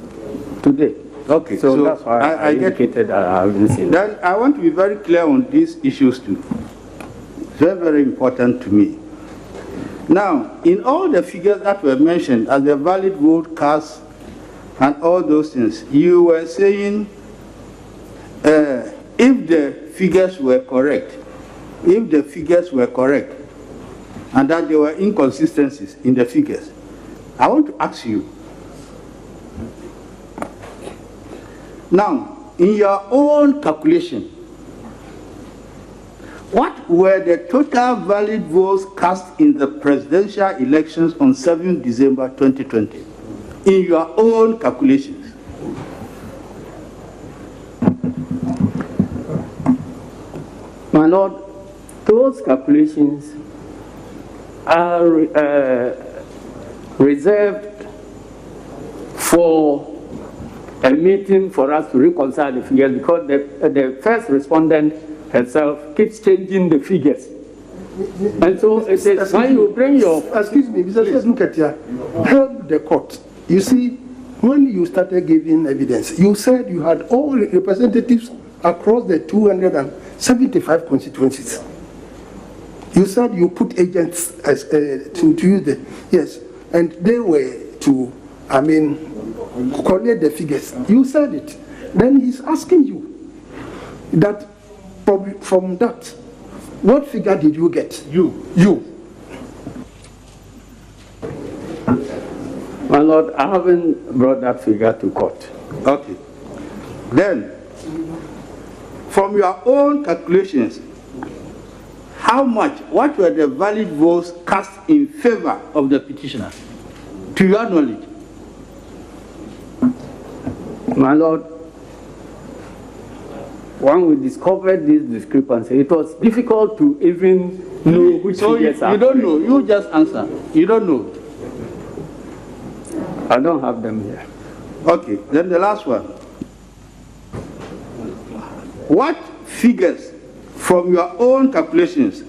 today. Okay, so that's why I indicated that I haven't seen it. Then I want to be very clear on these issues too. Very, very important to me. Now, in all the figures that were mentioned as the valid vote cast and all those things, you were saying if the figures were correct, and that there were inconsistencies in the figures, I want to ask you, now, in your own calculation, what were the total valid votes cast in the presidential elections on 7 December 2020? In your own calculations. My Lord, those calculations are reserved for a meeting for us to reconcile the figures because the first respondent herself keeps changing the figures. And so it is when you bring your... Excuse me, Mr. Nuketia, help the court. You see, when you started giving evidence, you said you had all representatives across the 275 constituencies. You said you put agents as, to use the... Yes, and they were to, collect the figures. You said it. Then he's asking you that from that, what figure did you get? You. My Lord, I haven't brought that figure to court. Okay. Then, from your own calculations, what were the valid votes cast in favor of the petitioner, to your knowledge? My Lord, when we discovered this discrepancy, it was difficult to even know which figures are. You don't know, you just answer. You don't know. I don't have them here. Okay, then the last one. What figures from your own calculations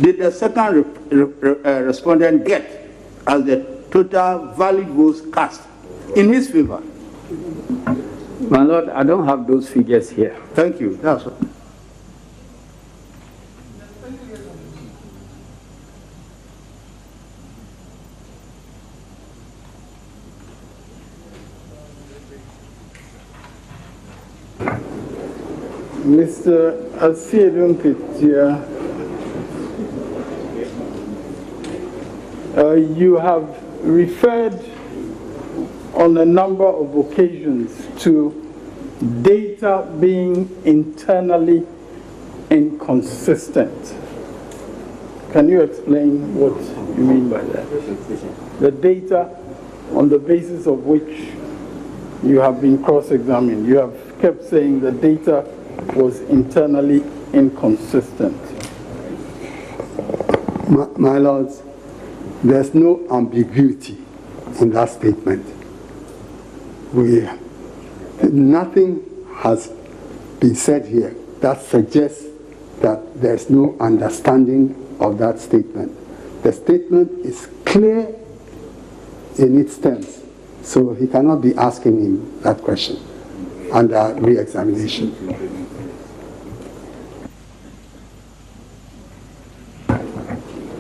did the second respondent get as the total valid votes cast in his favor? My Lord, I don't have those figures here. Thank you. That's all. Mr. Petition, you have referred on a number of occasions to data being internally inconsistent. Can you explain what you mean by that? The data on the basis of which you have been cross-examined. You have kept saying the data was internally inconsistent. My lords, there's no ambiguity in that statement. Nothing has been said here that suggests that there's no understanding of that statement. The statement is clear in its terms, so he cannot be asking him that question under re-examination.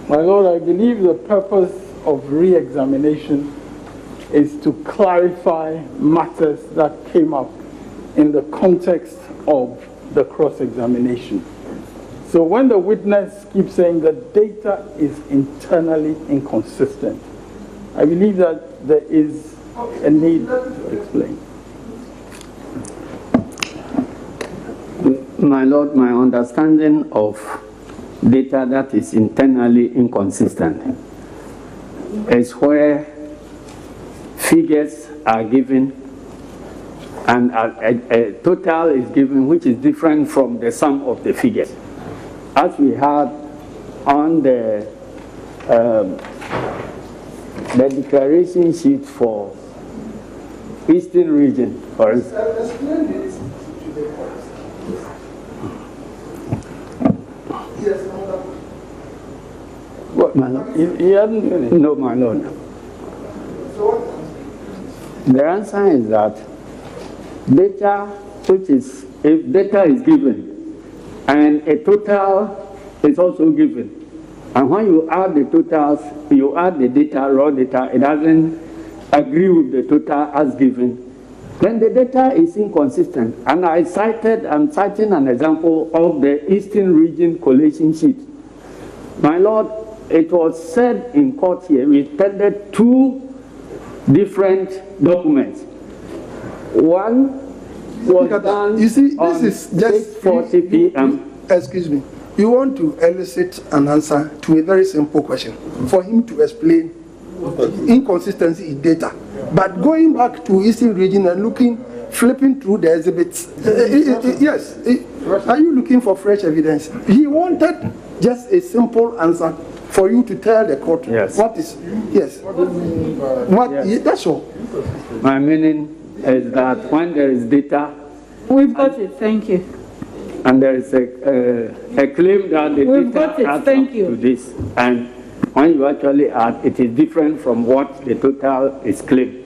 My Lord, I believe the purpose of re-examination is to clarify matters that came up in the context of the cross-examination. So when the witness keeps saying that data is internally inconsistent, I believe that there is a need to explain. My Lord, my understanding of data that is internally inconsistent is where figures are given and a total is given which is different from the sum of the figures. As we had on the declaration sheet for Eastern region, for instance. What, my Lord? He hadn't finished. No, my Lord. The answer is that data, which is, if data is given and a total is also given, and when you add the totals, you add the data, raw data, it doesn't agree with the total as given, then the data is inconsistent. And I'm citing an example of the Eastern region collation sheet. My Lord, it was said in court here, we tendered two different documents. One was done you see, on this is just 6:40 p.m. Excuse me. You want to elicit an answer to a very simple question for him to explain inconsistency in data. But going back to Eastern region and flipping through the exhibits, yes, are you looking for fresh evidence? He wanted just a simple answer for you to tell the court what is, yes. That's all. My meaning is that when there is data, we've got it, thank you. And there is a claim that the We've data got it. adds Thank up you. to this. And when you actually add, it is different from what the total is claimed.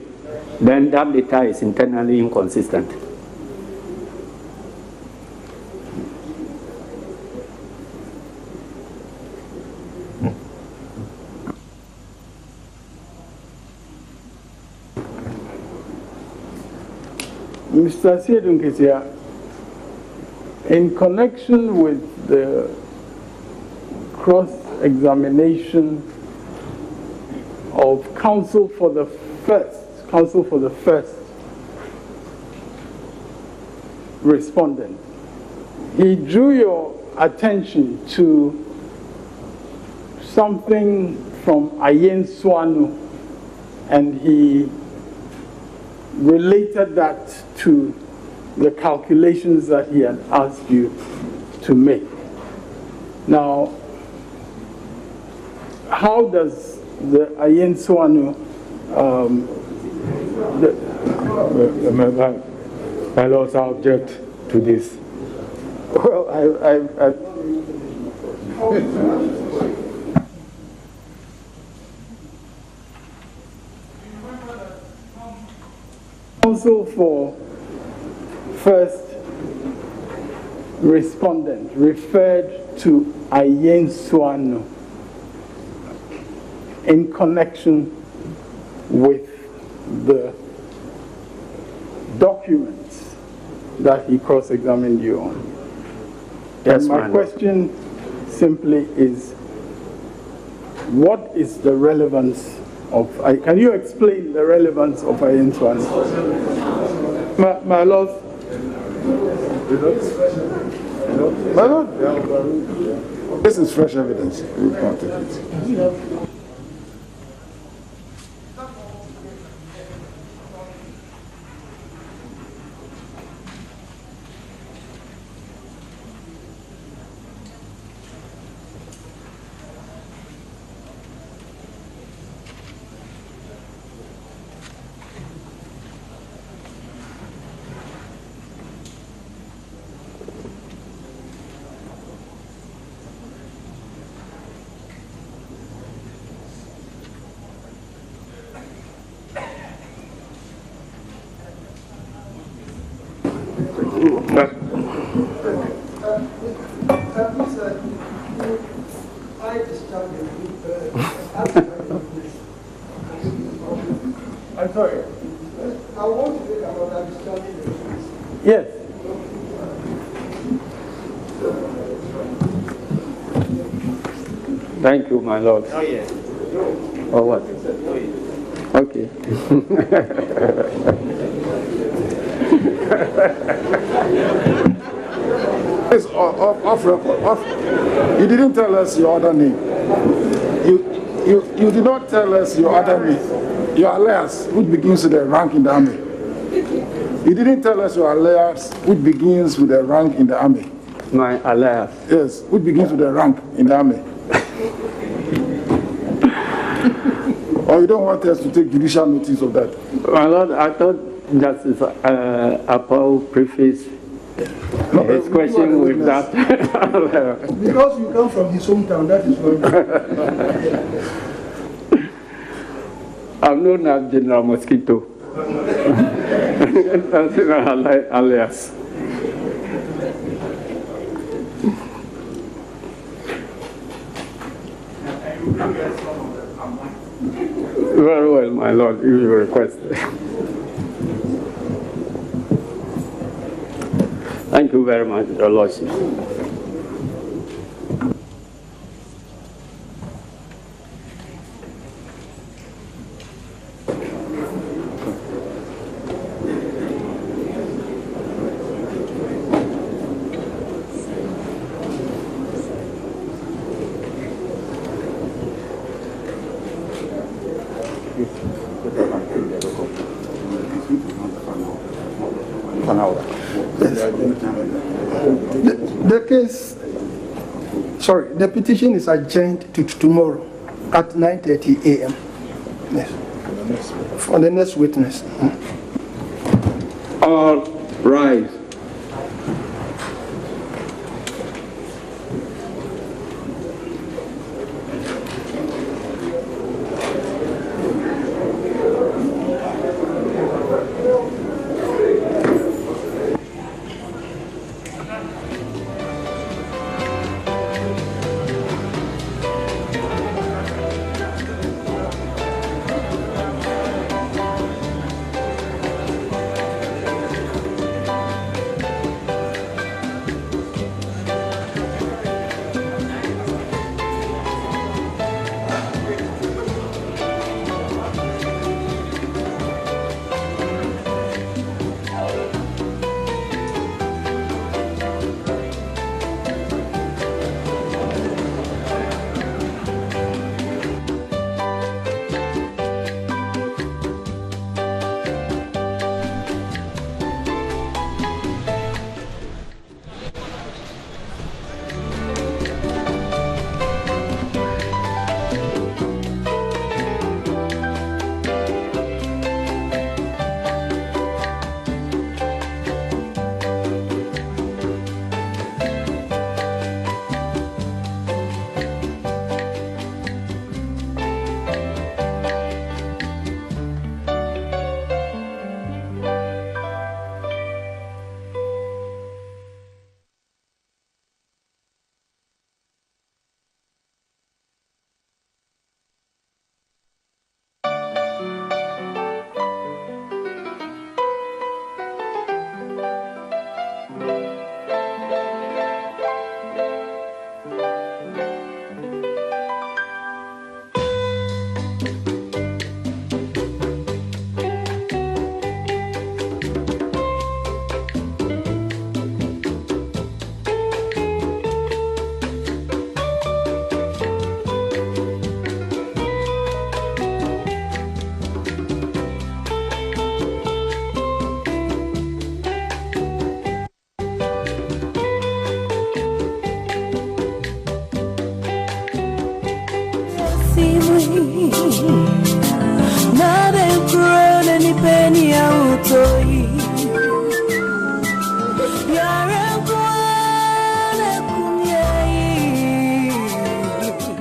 Then that data is internally inconsistent. Mr. Siedunkesia, in connection with the cross-examination of counsel for the first respondent, he drew your attention to something from Ayen Swanu, and he related that to the calculations that he had asked you to make. Now, how does the Ayen Swanu, my lords, I object to this. well, counsel for first respondent referred to Ayen Swanu in connection with the documents that he cross-examined you on. Yes, and my question simply is, what is the relevance of, can you explain the relevance of Ayen Swanu? My lord. My lord, this is fresh evidence. We can't take it. I'm sorry. I want to make another discharging the witness. Yes. Thank you, my lord. Oh, yeah. Or what? Okay. It's off record. You didn't tell us your other name. You did not tell us your other name. Your alias, which begins with the rank in the army. You didn't tell us your alias, which begins with the rank in the army. My alias. Yes, which begins with the rank in the army. Or you don't want us to take judicial notice of that? My lord, I thought Justice Apau prefaced his question with that. Because you come from his hometown, that is why. I'm known as General Mosquito. That's my alias. Very well, my lord, if you request. Thank you very much, Your Lordship. The petition is adjourned to tomorrow at 9:30 a.m. Yes. For the next witness. All rise.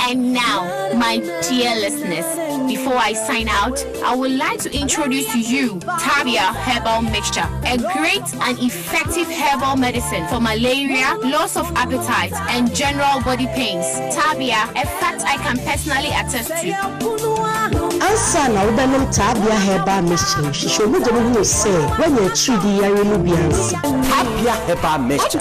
And now, my dear listeners, before I sign out, I would like to introduce to you Tabia Herbal Mixture, a great and effective herbal medicine for malaria, loss of appetite, and general body pains. Tabia, a fact I can personally attest to. Ansa na udanom Tabia Herbal Mixture. Show me the way you say when you treat the Yari Nubians. Tabia Herbal Mixture.